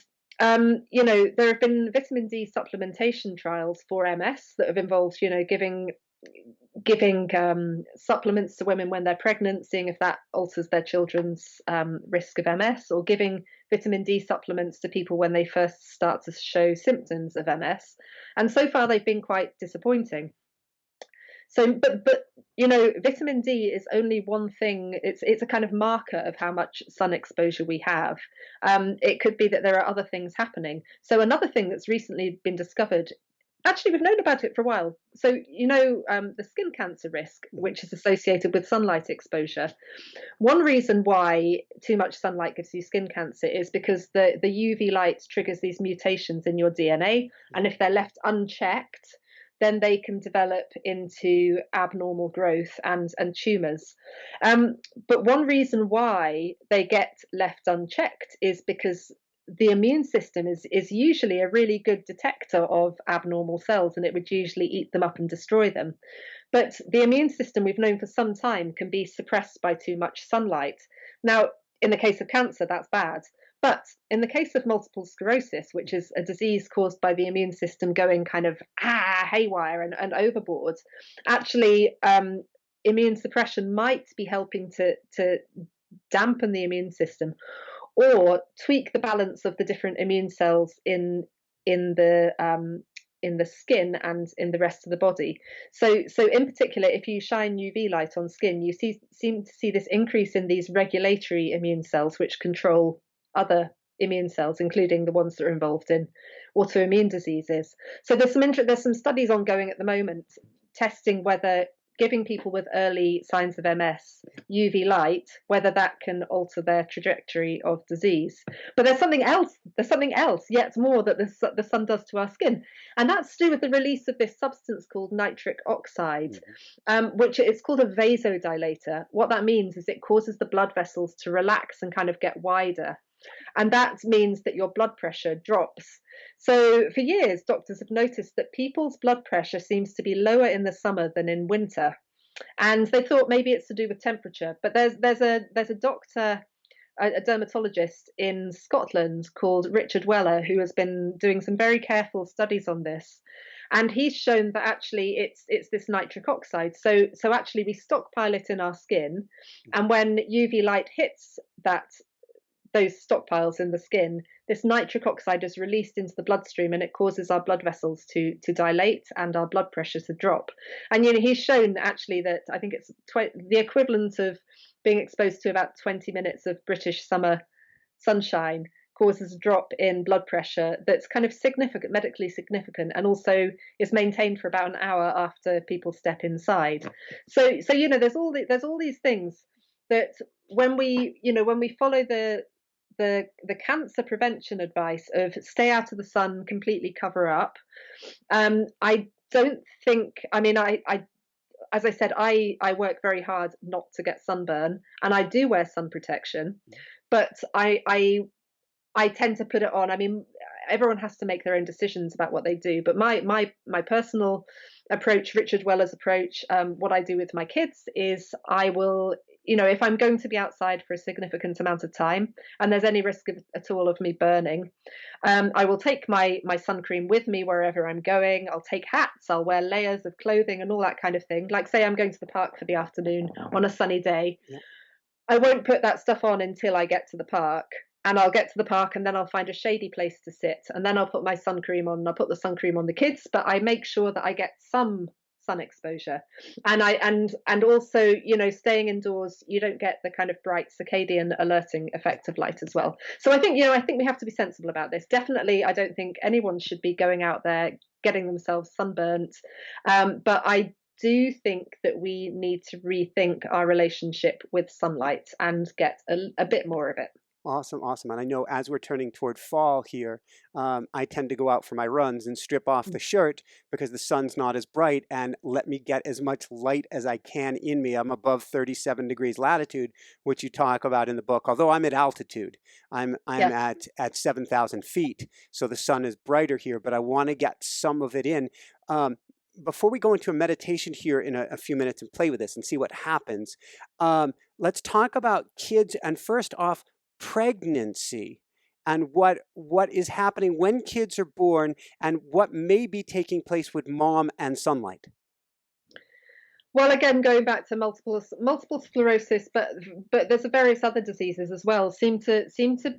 there have been vitamin D supplementation trials for MS that have involved, giving supplements to women when they're pregnant, seeing if that alters their children's risk of MS, or giving vitamin D supplements to people when they first start to show symptoms of MS. And so far, they've been quite disappointing. So, but vitamin D is only one thing. It's a kind of marker of how much sun exposure we have. It could be that there are other things happening. So another thing that's recently been discovered, actually we've known about it for a while. So the skin cancer risk, which is associated with sunlight exposure. One reason why too much sunlight gives you skin cancer is because the UV light triggers these mutations in your DNA, and if they're left unchecked, then they can develop into abnormal growth and tumours. But one reason why they get left unchecked is because the immune system is usually a really good detector of abnormal cells, and it would usually eat them up and destroy them. But the immune system, we've known for some time, can be suppressed by too much sunlight. Now, in the case of cancer, that's bad. But in the case of multiple sclerosis, which is a disease caused by the immune system going kind of haywire and overboard, actually immune suppression might be helping to dampen the immune system or tweak the balance of the different immune cells in the skin and in the rest of the body. So in particular, if you shine UV light on skin, you seem to see this increase in these regulatory immune cells, which control other immune cells, including the ones that are involved in autoimmune diseases. So there's some studies ongoing at the moment testing whether giving people with early signs of MS UV light, whether that can alter their trajectory of disease. But there's something else. There's something else yet more that the sun does to our skin, and that's to do with the release of this substance called nitric oxide, which it's called a vasodilator. What that means is it causes the blood vessels to relax and kind of get wider. And that means that your blood pressure drops. So for years, doctors have noticed that people's blood pressure seems to be lower in the summer than in winter. And they thought maybe it's to do with temperature. But there's a doctor, a dermatologist in Scotland called Richard Weller, who has been doing some very careful studies on this. And he's shown that actually it's this nitric oxide. So actually we stockpile it in our skin. And when UV light hits those stockpiles in the skin, this nitric oxide is released into the bloodstream, and it causes our blood vessels to dilate and our blood pressure to drop. And he's shown actually that I think it's the equivalent of being exposed to about 20 minutes of British summer sunshine causes a drop in blood pressure that's kind of significant, medically significant, and also is maintained for about an hour after people step inside. So there's all these things that when we follow the cancer prevention advice of stay out of the sun, completely cover up. I don't think, as I said, I work very hard not to get sunburn, and I do wear sun protection, but I tend to put it on. I mean, everyone has to make their own decisions about what they do, but my personal approach, Richard Weller's approach, what I do with my kids is I will, if I'm going to be outside for a significant amount of time and there's any risk at all of me burning, I will take my sun cream with me wherever I'm going. I'll take hats, I'll wear layers of clothing and all that kind of thing. Like say I'm going to the park for the afternoon on a sunny day. Yeah. I won't put that stuff on until I get to the park. And I'll get to the park and then I'll find a shady place to sit. And then I'll put my sun cream on. I'll put the sun cream on the kids, but I make sure that I get some sun exposure. And also, staying indoors, you don't get the kind of bright circadian alerting effect of light as well. So I think we have to be sensible about this. Definitely, I don't think anyone should be going out there getting themselves sunburnt. But I do think that we need to rethink our relationship with sunlight and get a bit more of it. Awesome. And I know as we're turning toward fall here, I tend to go out for my runs and strip off the shirt because the sun's not as bright and let me get as much light as I can in me. I'm above 37 degrees latitude, which you talk about in the book, although I'm at altitude. I'm at 7,000 feet, so the sun is brighter here, but I want to get some of it in. Before we go into a meditation here in a few minutes and play with this and see what happens, let's talk about kids, and first off, pregnancy and what is happening when kids are born and what may be taking place with mom and sunlight. Well, again, going back to multiple sclerosis, but there's various other diseases as well seem to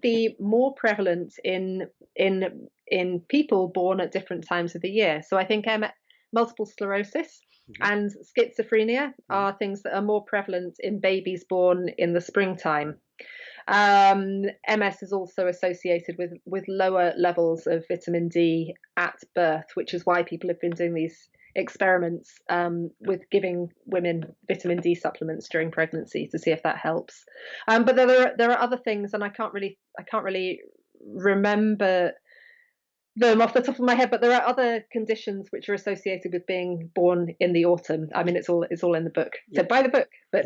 be more prevalent in people born at different times of the year. So I think multiple sclerosis and schizophrenia are things that are more prevalent in babies born in the springtime. MS is also associated with lower levels of vitamin D at birth, which is why people have been doing these experiments with giving women vitamin D supplements during pregnancy to see if that helps. But there are other things, and I can't really remember them off the top of my head, but there are other conditions which are associated with being born in the autumn. I mean, it's all in the book. So buy the book. But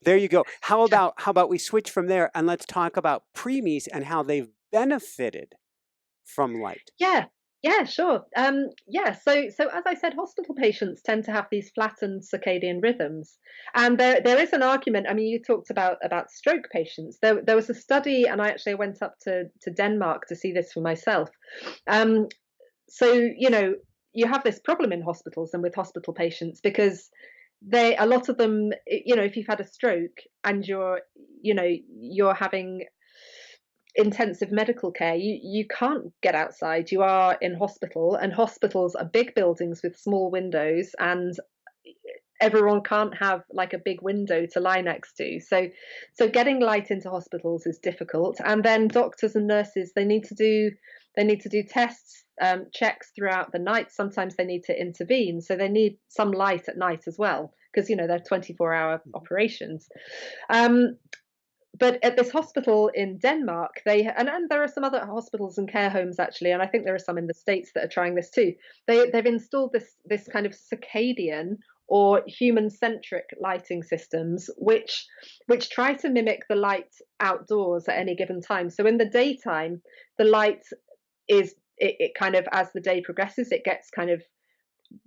there you go. How about we switch from there and let's talk about preemies and how they've benefited from light. Yeah, sure. So as I said, hospital patients tend to have these flattened circadian rhythms, and there is an argument. I mean, you talked about stroke patients. There was a study, and I actually went up to Denmark to see this for myself. So you have this problem in hospitals and with hospital patients because a lot of them, if you've had a stroke and you're having intensive medical care, you can't get outside. You are in hospital, and hospitals are big buildings with small windows, and everyone can't have like a big window to lie next to. So getting light into hospitals is difficult. And then doctors and nurses, they need to do tests, checks throughout the night. Sometimes they need to intervene, so they need some light at night as well, because they're 24-hour operations. But at this hospital in Denmark, and there are some other hospitals and care homes actually, and I think there are some in the States that are trying this too. They've installed this kind of circadian or human-centric lighting systems, which try to mimic the light outdoors at any given time. So in the daytime, the light it kind of, as the day progresses, it gets kind of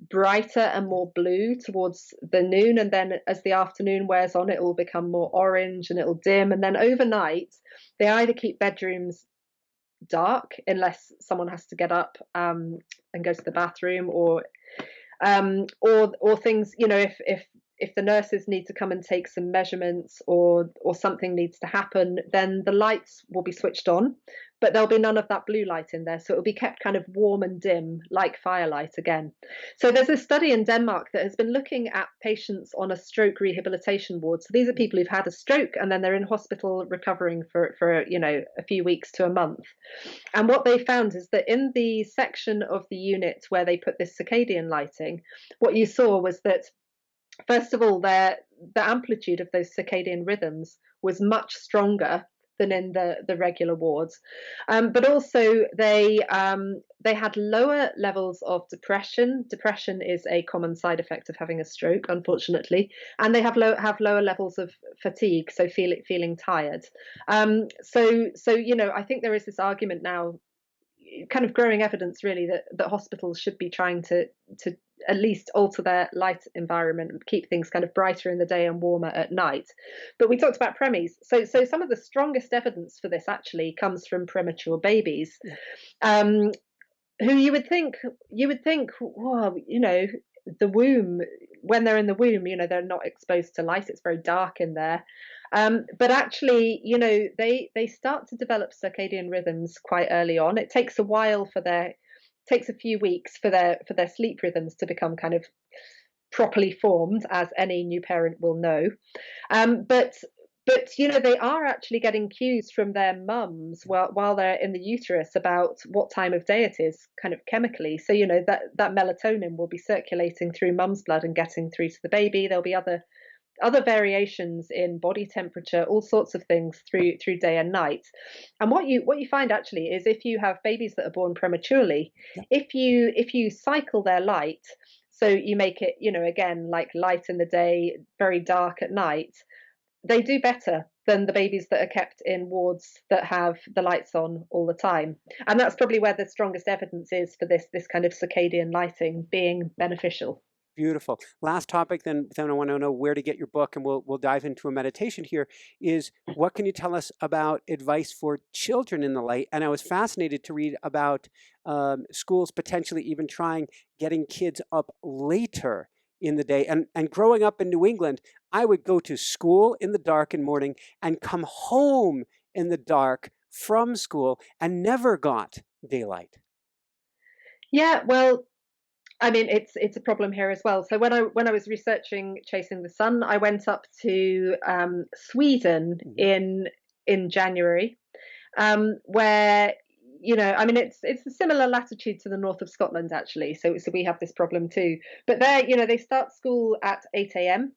brighter and more blue towards the noon, and then as the afternoon wears on, it will become more orange and it'll dim. And then overnight, they either keep bedrooms dark unless someone has to get up and go to the bathroom, or things, if the nurses need to come and take some measurements, or something needs to happen, then the lights will be switched on, but there'll be none of that blue light in there. So it'll be kept kind of warm and dim, like firelight again. So there's a study in Denmark that has been looking at patients on a stroke rehabilitation ward. So these are people who've had a stroke and then they're in hospital recovering for a few weeks to a month. And what they found is that in the section of the unit where they put this circadian lighting, what you saw was that, first of all, the amplitude of those circadian rhythms was much stronger than in the regular wards, but also they had lower levels of depression. Depression is a common side effect of having a stroke, unfortunately, and they have lower levels of fatigue, so feeling tired. So I think there is this argument now, kind of growing evidence really, that hospitals should be trying to at least alter their light environment and keep things kind of brighter in the day and warmer at night. But we talked about preemies. So some of the strongest evidence for this actually comes from premature babies, who you would think, well, the womb, when they're in the womb, they're not exposed to light. It's very dark in there. But actually, they start to develop circadian rhythms quite early on. It takes a while takes a few weeks for their sleep rhythms to become kind of properly formed, as any new parent will know. But they are actually getting cues from their mums while they're in the uterus about what time of day it is, kind of chemically. So that melatonin will be circulating through mum's blood and getting through to the baby. There'll be other variations in body temperature, all sorts of things through day and night. And what you find actually is, if you have babies that are born prematurely, if you cycle their light, so you make it, again, like light in the day, very dark at night, they do better than the babies that are kept in wards that have the lights on all the time. And that's probably where the strongest evidence is for this kind of circadian lighting being beneficial. Beautiful. Last topic, then I want to know where to get your book, and we'll dive into a meditation here, is what can you tell us about advice for children in the light? And I was fascinated to read about schools potentially even trying getting kids up later in the day. And growing up in New England, I would go to school in the dark in the morning and come home in the dark from school and never got daylight. Yeah, well, I mean, it's a problem here as well. So when I was researching Chasing the Sun, I went up to Sweden in January, where I mean, it's a similar latitude to the north of Scotland actually. So we have this problem too. But there, they start school at 8 a.m.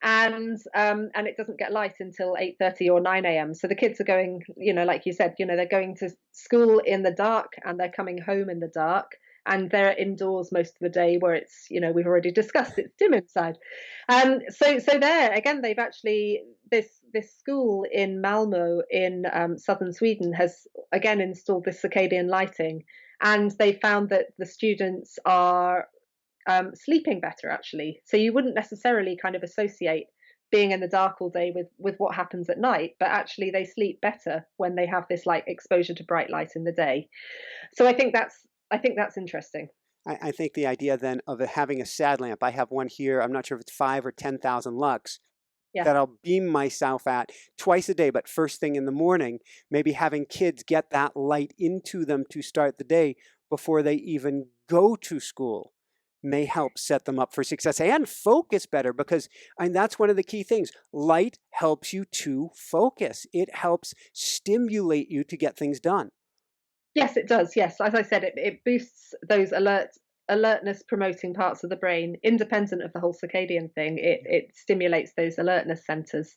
And it doesn't get light until 8:30 or 9 a.m. So the kids are going, like you said, they're going to school in the dark and they're coming home in the dark. And they're indoors most of the day, where it's, we've already discussed, it's dim inside. So there again, they've actually, this school in Malmo in southern Sweden has again installed this circadian lighting, and they found that the students are sleeping better actually. So you wouldn't necessarily kind of associate being in the dark all day with what happens at night, but actually they sleep better when they have this like exposure to bright light in the day. So I think that's interesting. I think the idea then of having a sad lamp, I have one here, I'm not sure if it's 5 or 10,000 lux, that I'll beam myself at twice a day, but first thing in the morning, maybe having kids get that light into them to start the day before they even go to school may help set them up for success and focus better, because that's one of the key things. Light helps you to focus. It helps stimulate you to get things done. Yes, it does. Yes, as I said, it boosts those alert alertness promoting parts of the brain, independent of the whole circadian thing. It stimulates those alertness centers.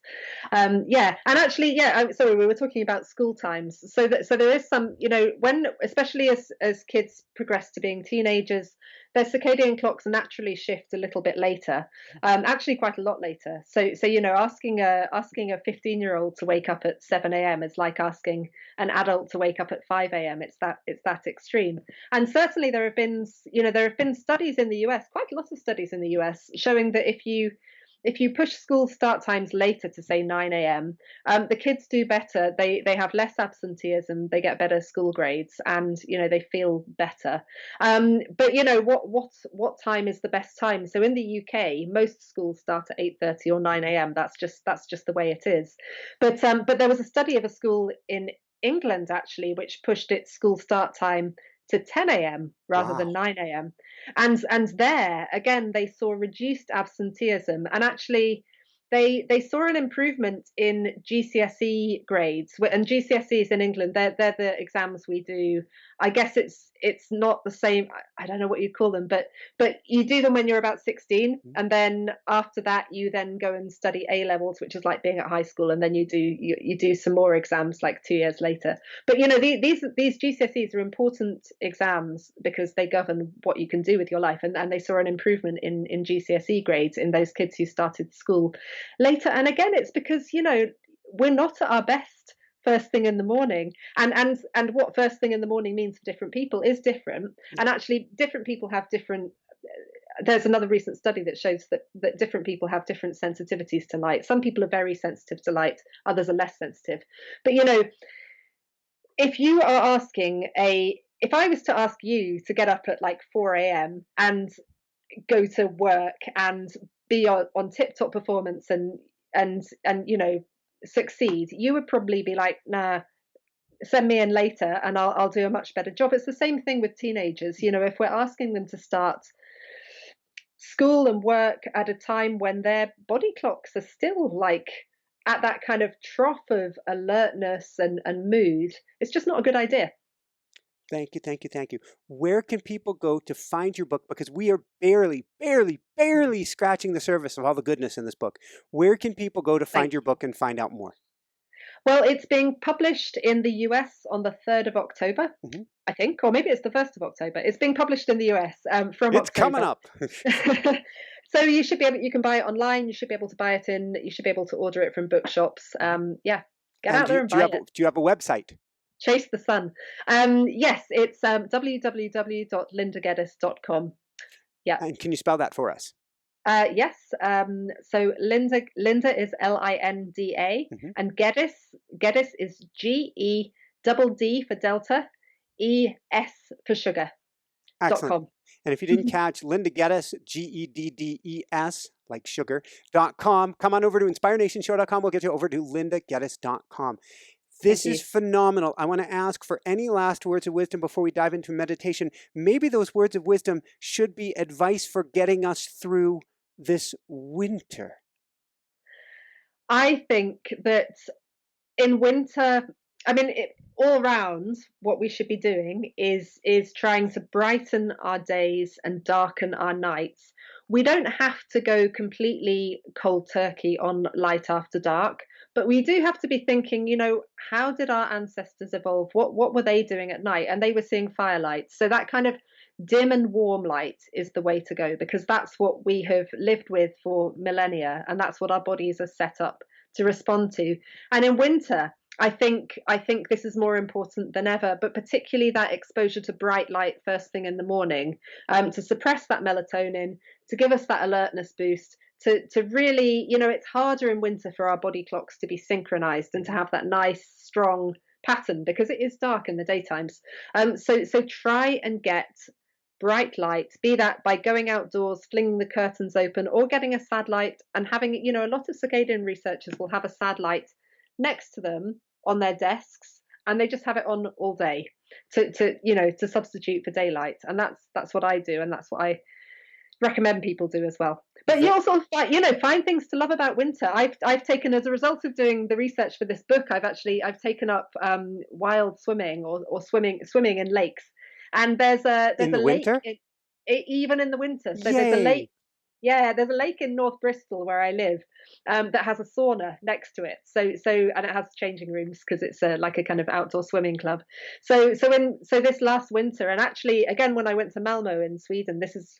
Yeah, and actually, yeah, I'm sorry, we were talking about school times. So there is some, when, especially as kids progress to being teenagers, their circadian clocks naturally shift a little bit later, actually quite a lot later. So asking a 15-year-old to wake up at 7 a.m. is like asking an adult to wake up at 5 a.m. It's that extreme. And certainly there have been studies in the US, quite a lot of studies in the US, showing that if you push school start times later to say 9 a.m., the kids do better. They have less absenteeism. They get better school grades, and they feel better. But what time is the best time? So in the UK, most schools start at 8:30 or 9 a.m. That's just the way it is. But there was a study of a school in England actually, which pushed its school start time to 10 a.m. rather than 9 a.m. And there again they saw reduced absenteeism, and actually they saw an improvement in GCSE grades. And GCSEs in England, they're the exams we do. I guess it's not the same. I don't know what you call them, but you do them when you're about 16, and then after that you then go and study A levels, which is like being at high school, and then you do some more exams like 2 years later. But these GCSEs are important exams because they govern what you can do with your life, and they saw an improvement in GCSE grades in those kids who started school later. And again, it's because we're not at our best first thing in the morning, and what first thing in the morning means for different people is different, and actually different people have different. There's another recent study that shows that different people have different sensitivities to light. Some people are very sensitive to light, others are less sensitive. But if I was to ask you to get up at like 4 a.m. and go to work and be on tip-top performance and succeed, you would probably be like, nah, send me in later and I'll do a much better job. It's the same thing with teenagers. If we're asking them to start school and work at a time when their body clocks are still like at that kind of trough of alertness and mood, it's just not a good idea. Thank you. Where can people go to find your book? Because we are barely scratching the surface of all the goodness in this book. Where can people go to find your book and find out more? Well, it's being published in the US on the 3rd of October, I think, or maybe it's the 1st of October. It's being published in the US from It's October. coming up. So you can buy it online. You should be able to buy it you should be able to order it from bookshops. Get out there and buy it. Do you have a website? Chase the Sun. Yes, it's www.lindageddes.com. Yeah. And can you spell that for us? Yes. So Linda is Linda, and Geddes is GEDD for Delta, ES for sugar. Excellent. And if you didn't catch Linda Geddes, GEDDES, like sugar.com, come on over to inspirenationshow.com. We'll get you over to lindageddes.com. This is phenomenal. I want to ask for any last words of wisdom before we dive into meditation. Maybe those words of wisdom should be advice for getting us through this winter. I think that in winter, all around, what we should be doing is trying to brighten our days and darken our nights. We don't have to go completely cold turkey on light after dark, but we do have to be thinking, how did our ancestors evolve? What were they doing at night? And they were seeing firelight. So that kind of dim and warm light is the way to go, because that's what we have lived with for millennia, and that's what our bodies are set up to respond to. And in winter, I think this is more important than ever, but particularly that exposure to bright light first thing in the morning, to suppress that melatonin, to give us that alertness boost, to really, it's harder in winter for our body clocks to be synchronized and to have that nice, strong pattern because it is dark in the daytimes. So try and get bright light, be that by going outdoors, flinging the curtains open, or getting a sad light and having, a lot of circadian researchers will have a sad light next to them on their desks, and they just have it on all day to substitute for daylight. And that's what I do, and that's what I recommend people do as well. But you also find things to love about winter. I've taken, as a result of doing the research for this book, I've taken up wild swimming or swimming in lakes. And there's a lake winter? even in the winter. So there's a Yay. lake. Yeah, there's a lake in North Bristol where I live, that has a sauna next to it. And it has changing rooms because it's like a kind of outdoor swimming club. So this last winter, and actually again when I went to Malmo in Sweden, this is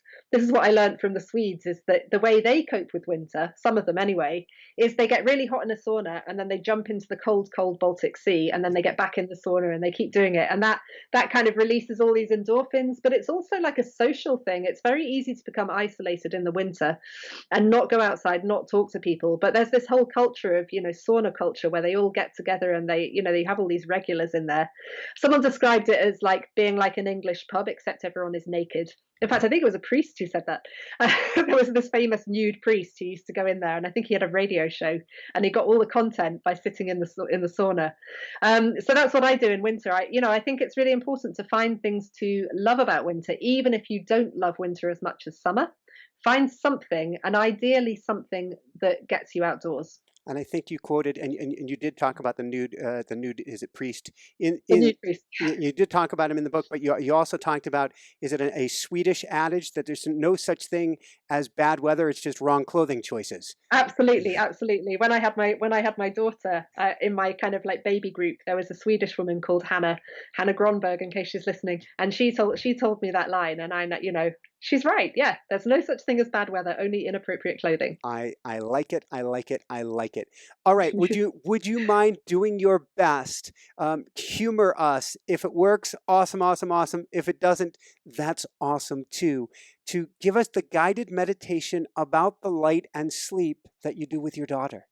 what I learned from the Swedes, is that the way they cope with winter, some of them anyway, is they get really hot in a sauna and then they jump into the cold Baltic Sea and then they get back in the sauna and they keep doing it, and that kind of releases all these endorphins. But it's also like a social thing. It's very easy to become isolated in the winter and not go outside, not talk to people. But there's this whole culture of, sauna culture where they all get together and they have all these regulars in there. Someone described it as like being like an English pub, except everyone is naked. In fact, I think it was a priest who said that. There was this famous nude priest who used to go in there, and I think he had a radio show, and he got all the content by sitting in the sauna. So that's what I do in winter. I think it's really important to find things to love about winter, even if you don't love winter as much as summer. Find something, and ideally something that gets you outdoors. And I think you quoted, and you did talk about the nude, is it priest? The nude priest. You did talk about him in the book, but you also talked about, is it a Swedish adage that there's no such thing as bad weather, it's just wrong clothing choices? Absolutely. When I had my daughter, in my kind of like baby group, there was a Swedish woman called Hannah Gronberg, in case she's listening, and she told me that line, and she's right. Yeah, there's no such thing as bad weather, only inappropriate clothing. I like it. I like it. I like it. All right. Would you mind doing your best? Humor us. If it works, awesome, awesome, awesome. If it doesn't, that's awesome too. To give us the guided meditation about the light and sleep that you do with your daughter.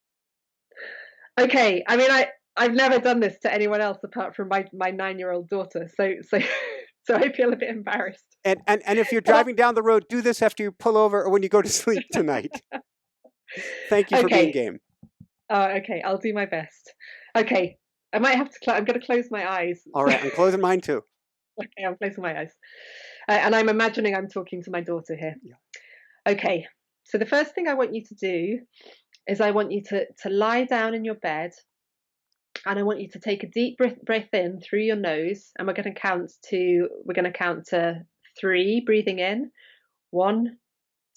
Okay. I mean, I've never done this to anyone else apart from my 9-year-old daughter. So I feel a bit embarrassed. And if you're driving down the road, do this after you pull over or when you go to sleep tonight. Thank you for being game. Oh, okay. I'll do my best. Okay. I might have to. I'm going to close my eyes. All right. I'm closing mine too. Okay. I'm closing my eyes. And I'm imagining I'm talking to my daughter here. Yeah. Okay. So the first thing I want you to do is I want you to lie down in your bed, and I want you to take a deep breath in through your nose, and we're going to count to 3, breathing in. 1,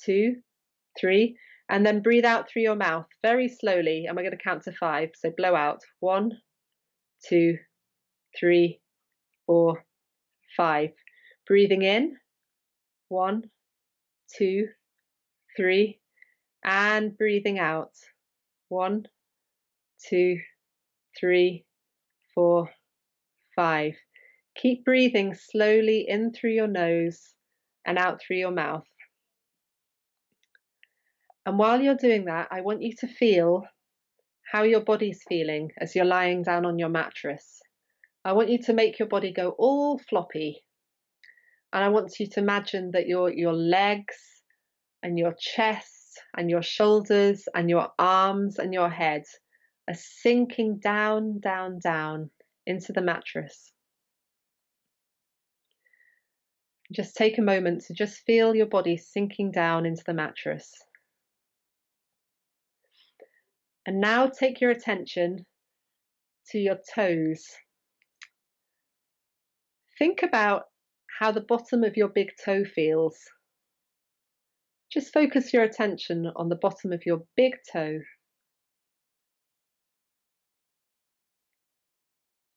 2, 3, and then breathe out through your mouth very slowly, and we're going to count to 5. So blow out. 1, 2, 3, 4, 5. Breathing in. 1, 2, 3, and breathing out. 1, 2, 3, 4, 5. Keep breathing slowly in through your nose and out through your mouth. And while you're doing that, I want you to feel how your body's feeling as you're lying down on your mattress. I want you to make your body go all floppy. And I want you to imagine that your legs and your chest and your shoulders and your arms and your head are sinking down, down, down into the mattress. Just take a moment to just feel your body sinking down into the mattress. And now take your attention to your toes. Think about how the bottom of your big toe feels. Just focus your attention on the bottom of your big toe.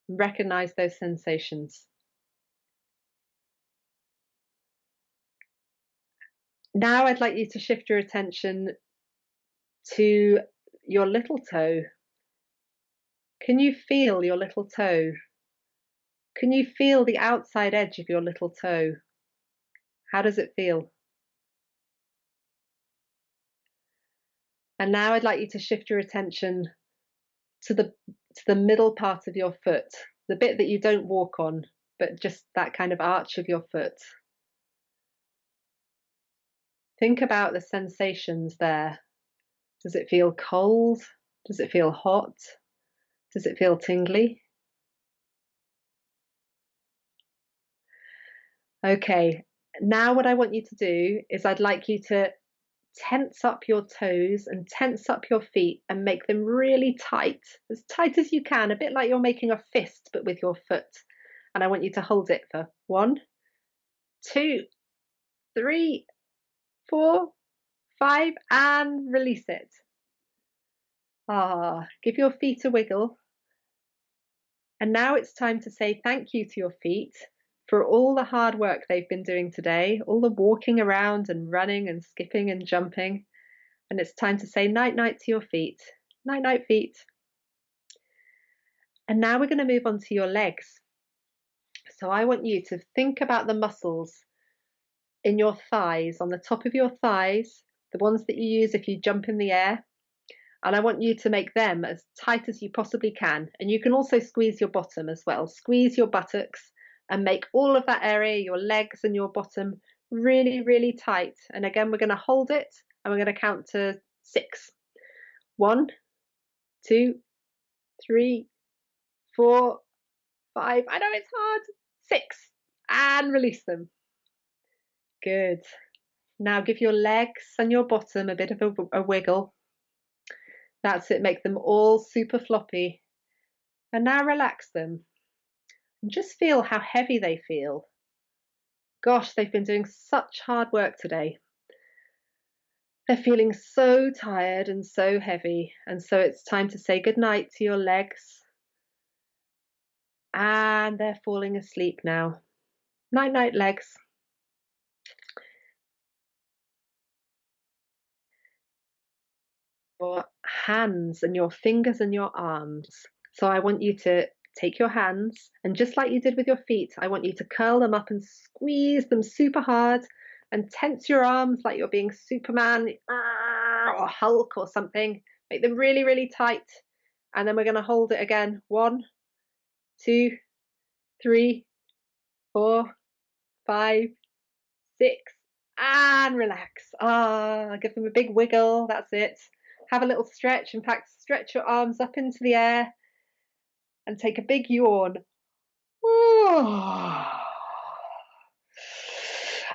Recognize those sensations. Now I'd like you to shift your attention to your little toe. Can you feel your little toe? Can you feel the outside edge of your little toe? How does it feel? And now I'd like you to shift your attention to the middle part of your foot, the bit that you don't walk on, but just that kind of arch of your foot. Think about the sensations there. Does it feel cold? Does it feel hot? Does it feel tingly? Okay, now what I want you to do is I'd like you to tense up your toes and tense up your feet and make them really tight as you can, a bit like you're making a fist but with your foot. And I want you to hold it for 1, 2, 3, 4, 5, and release it. Give your feet a wiggle. And now it's time to say thank you to your feet for all the hard work they've been doing today, all the walking around and running and skipping and jumping. And it's time to say night night to your feet. Night night, feet. And now we're going to move on to your legs. So I want you to think about the muscles in your thighs, on the top of your thighs, the ones that you use if you jump in the air. And I want you to make them as tight as you possibly can. And you can also squeeze your bottom as well. Squeeze your buttocks and make all of that area, your legs and your bottom, really, really tight. And again, we're going to hold it and we're going to count to 6. 1, 2, 3, 4, 5. I know it's hard. 6. And release them. Good. Now give your legs and your bottom a bit of a wiggle. That's it. Make them all super floppy. And now relax them. And just feel how heavy they feel. Gosh, they've been doing such hard work today. They're feeling so tired and so heavy. And so it's time to say goodnight to your legs. And they're falling asleep now. Night, night, legs. Your hands and your fingers and your arms. So I want you to take your hands and just like you did with your feet, I want you to curl them up and squeeze them super hard and tense your arms like you're being Superman or Hulk or something. Make them really, really tight. And then we're going to hold it again. 1, 2, 3, 4, 5, 6, and relax. Give them a big wiggle. That's it. Have a little stretch. In fact, stretch your arms up into the air and take a big yawn.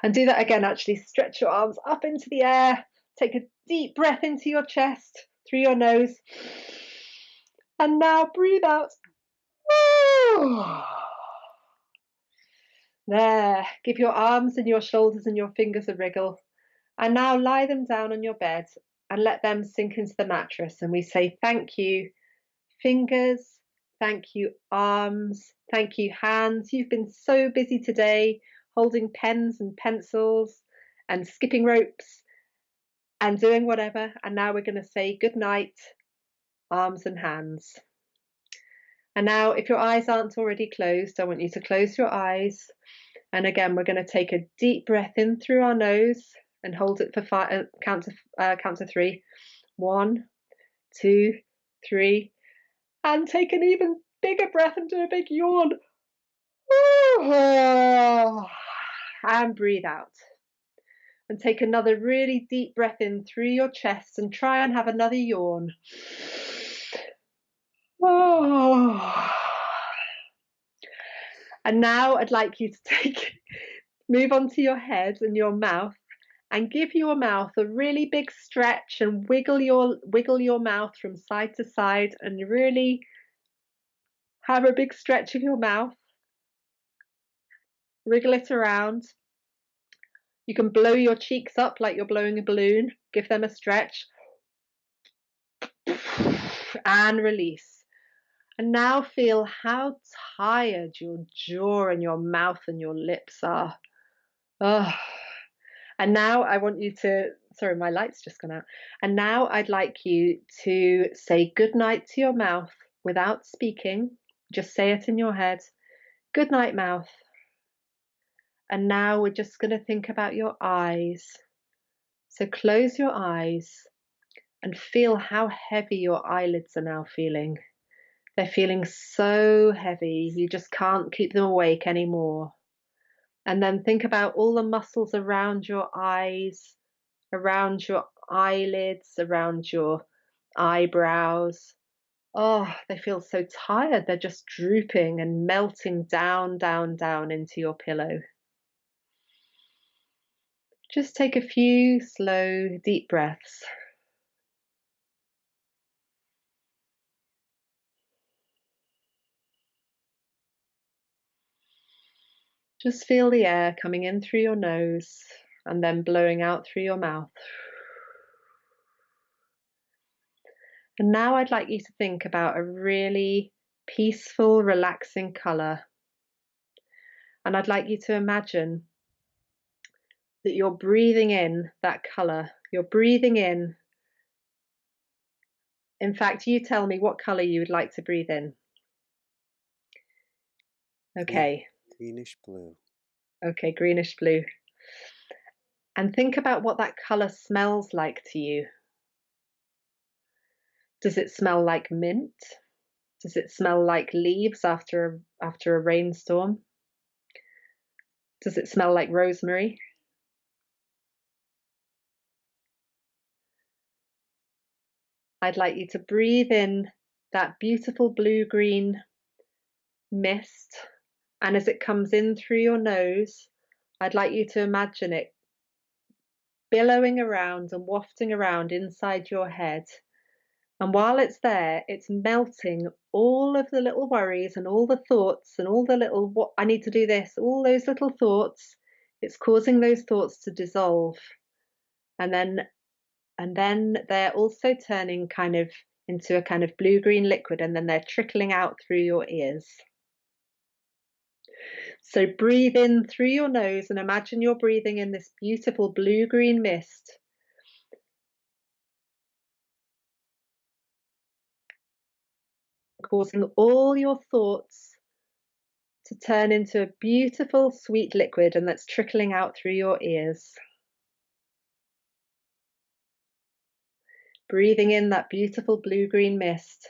And do that again, actually. Stretch your arms up into the air. Take a deep breath into your chest through your nose. And now breathe out. There. Give your arms and your shoulders and your fingers a wriggle. And now lie them down on your bed and let them sink into the mattress. And we say thank you, fingers. Thank you, arms. Thank you, hands. You've been so busy today holding pens and pencils and skipping ropes and doing whatever. And now we're going to say good night, arms and hands. And now if your eyes aren't already closed, I want you to close your eyes. And again, we're going to take a deep breath in through our nose and hold it for 5, count to 3. 1, 2, 3. And take an even bigger breath and do a big yawn. And breathe out. And take another really deep breath in through your chest and try and have another yawn. And now I'd like you to move on to your head and your mouth and give your mouth a really big stretch and wiggle your mouth from side to side and really have a big stretch of your mouth. Wriggle it around. You can blow your cheeks up like you're blowing a balloon. Give them a stretch. And release. And now feel how tired your jaw and your mouth and your lips are. And now I want you to, sorry, my light's just gone out. And now I'd like you to say good night to your mouth without speaking. Just say it in your head. Good night, mouth. And now we're just going to think about your eyes. So close your eyes and feel how heavy your eyelids are now feeling. They're feeling so heavy, you just can't keep them awake anymore. And then think about all the muscles around your eyes, around your eyelids, around your eyebrows. They feel so tired. They're just drooping and melting down, down, down into your pillow. Just take a few slow, deep breaths. Just feel the air coming in through your nose and then blowing out through your mouth. And now I'd like you to think about a really peaceful, relaxing colour. And I'd like you to imagine that you're breathing in that colour. You're breathing in. In fact, you tell me what colour you would like to breathe in. Okay. Greenish blue. Okay, greenish blue. And think about what that colour smells like to you. Does it smell like mint? Does it smell like leaves after a rainstorm? Does it smell like rosemary? I'd like you to breathe in that beautiful blue-green mist, and as it comes in through your nose, I'd like you to imagine it billowing around and wafting around inside your head. And while it's there, it's melting all of the little worries and all the thoughts and all the little, what I need to do this, all those little thoughts. It's causing those thoughts to dissolve. And then they're also turning kind of into a kind of blue-green liquid, and then they're trickling out through your ears. So breathe in through your nose and imagine you're breathing in this beautiful blue-green mist. Causing all your thoughts to turn into a beautiful sweet liquid, and that's trickling out through your ears. Breathing in that beautiful blue-green mist.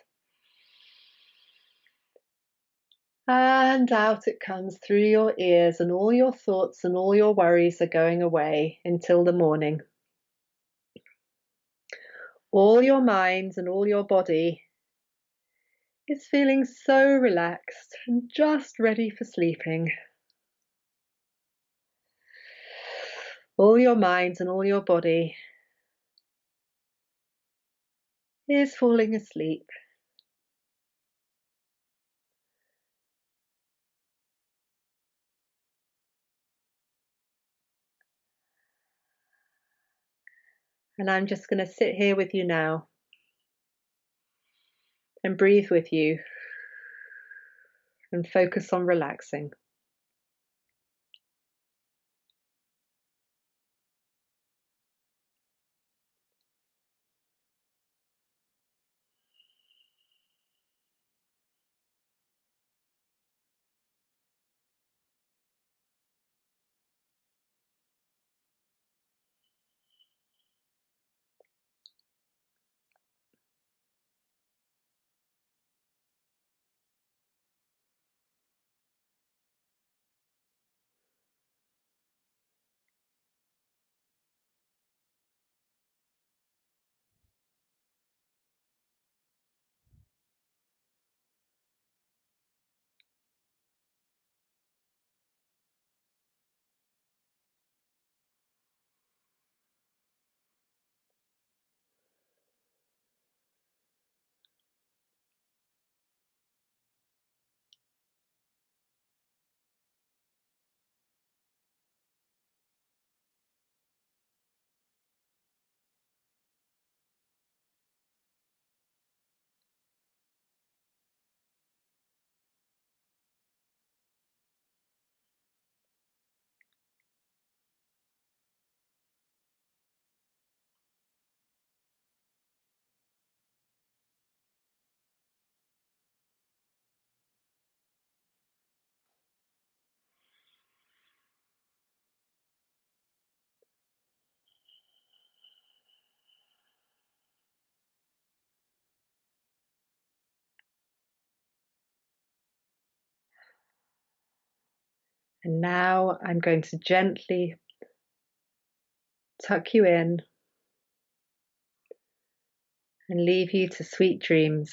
And out it comes through your ears, and all your thoughts and all your worries are going away until the morning. All your mind and all your body is feeling so relaxed and just ready for sleeping. All your mind and all your body is falling asleep. And I'm just going to sit here with you now and breathe with you and focus on relaxing. And now I'm going to gently tuck you in and leave you to sweet dreams.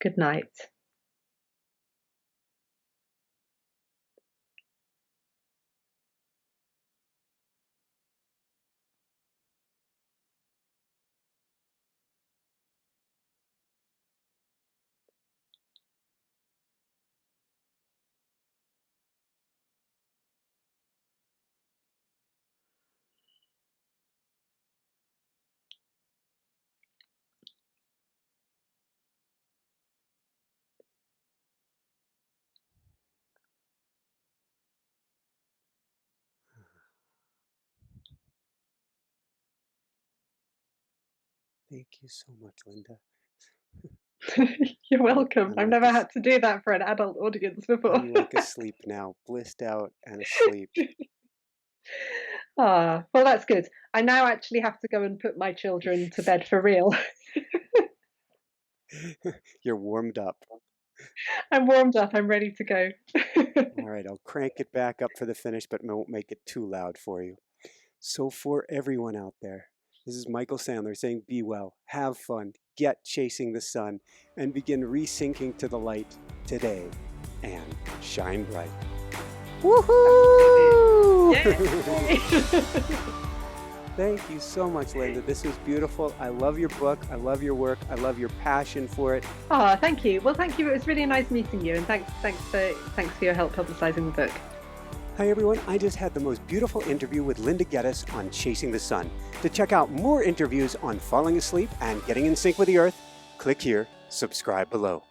Good night. Thank you so much, Linda. You're welcome. I've I'm never like had to do that for an adult audience before. I'm like asleep now, blissed out and asleep. Ah, well, that's good. I now actually have to go and put my children to bed for real. You're warmed up. I'm warmed up. I'm ready to go. All right, I'll crank it back up for the finish, but won't make it too loud for you. So for everyone out there, this is Michael Sandler saying be well, have fun, get chasing the sun, and begin resyncing to the light today and shine bright. Woohoo! Thank you so much, Linda. This was beautiful. I love your book. I love your work. I love your passion for it. Oh, thank you. Well, thank you. It was really nice meeting you, and thanks for your help publicizing the book. Hi everyone, I just had the most beautiful interview with Linda Geddes on Chasing the Sun. To check out more interviews on falling asleep and getting in sync with the earth, click here, subscribe below.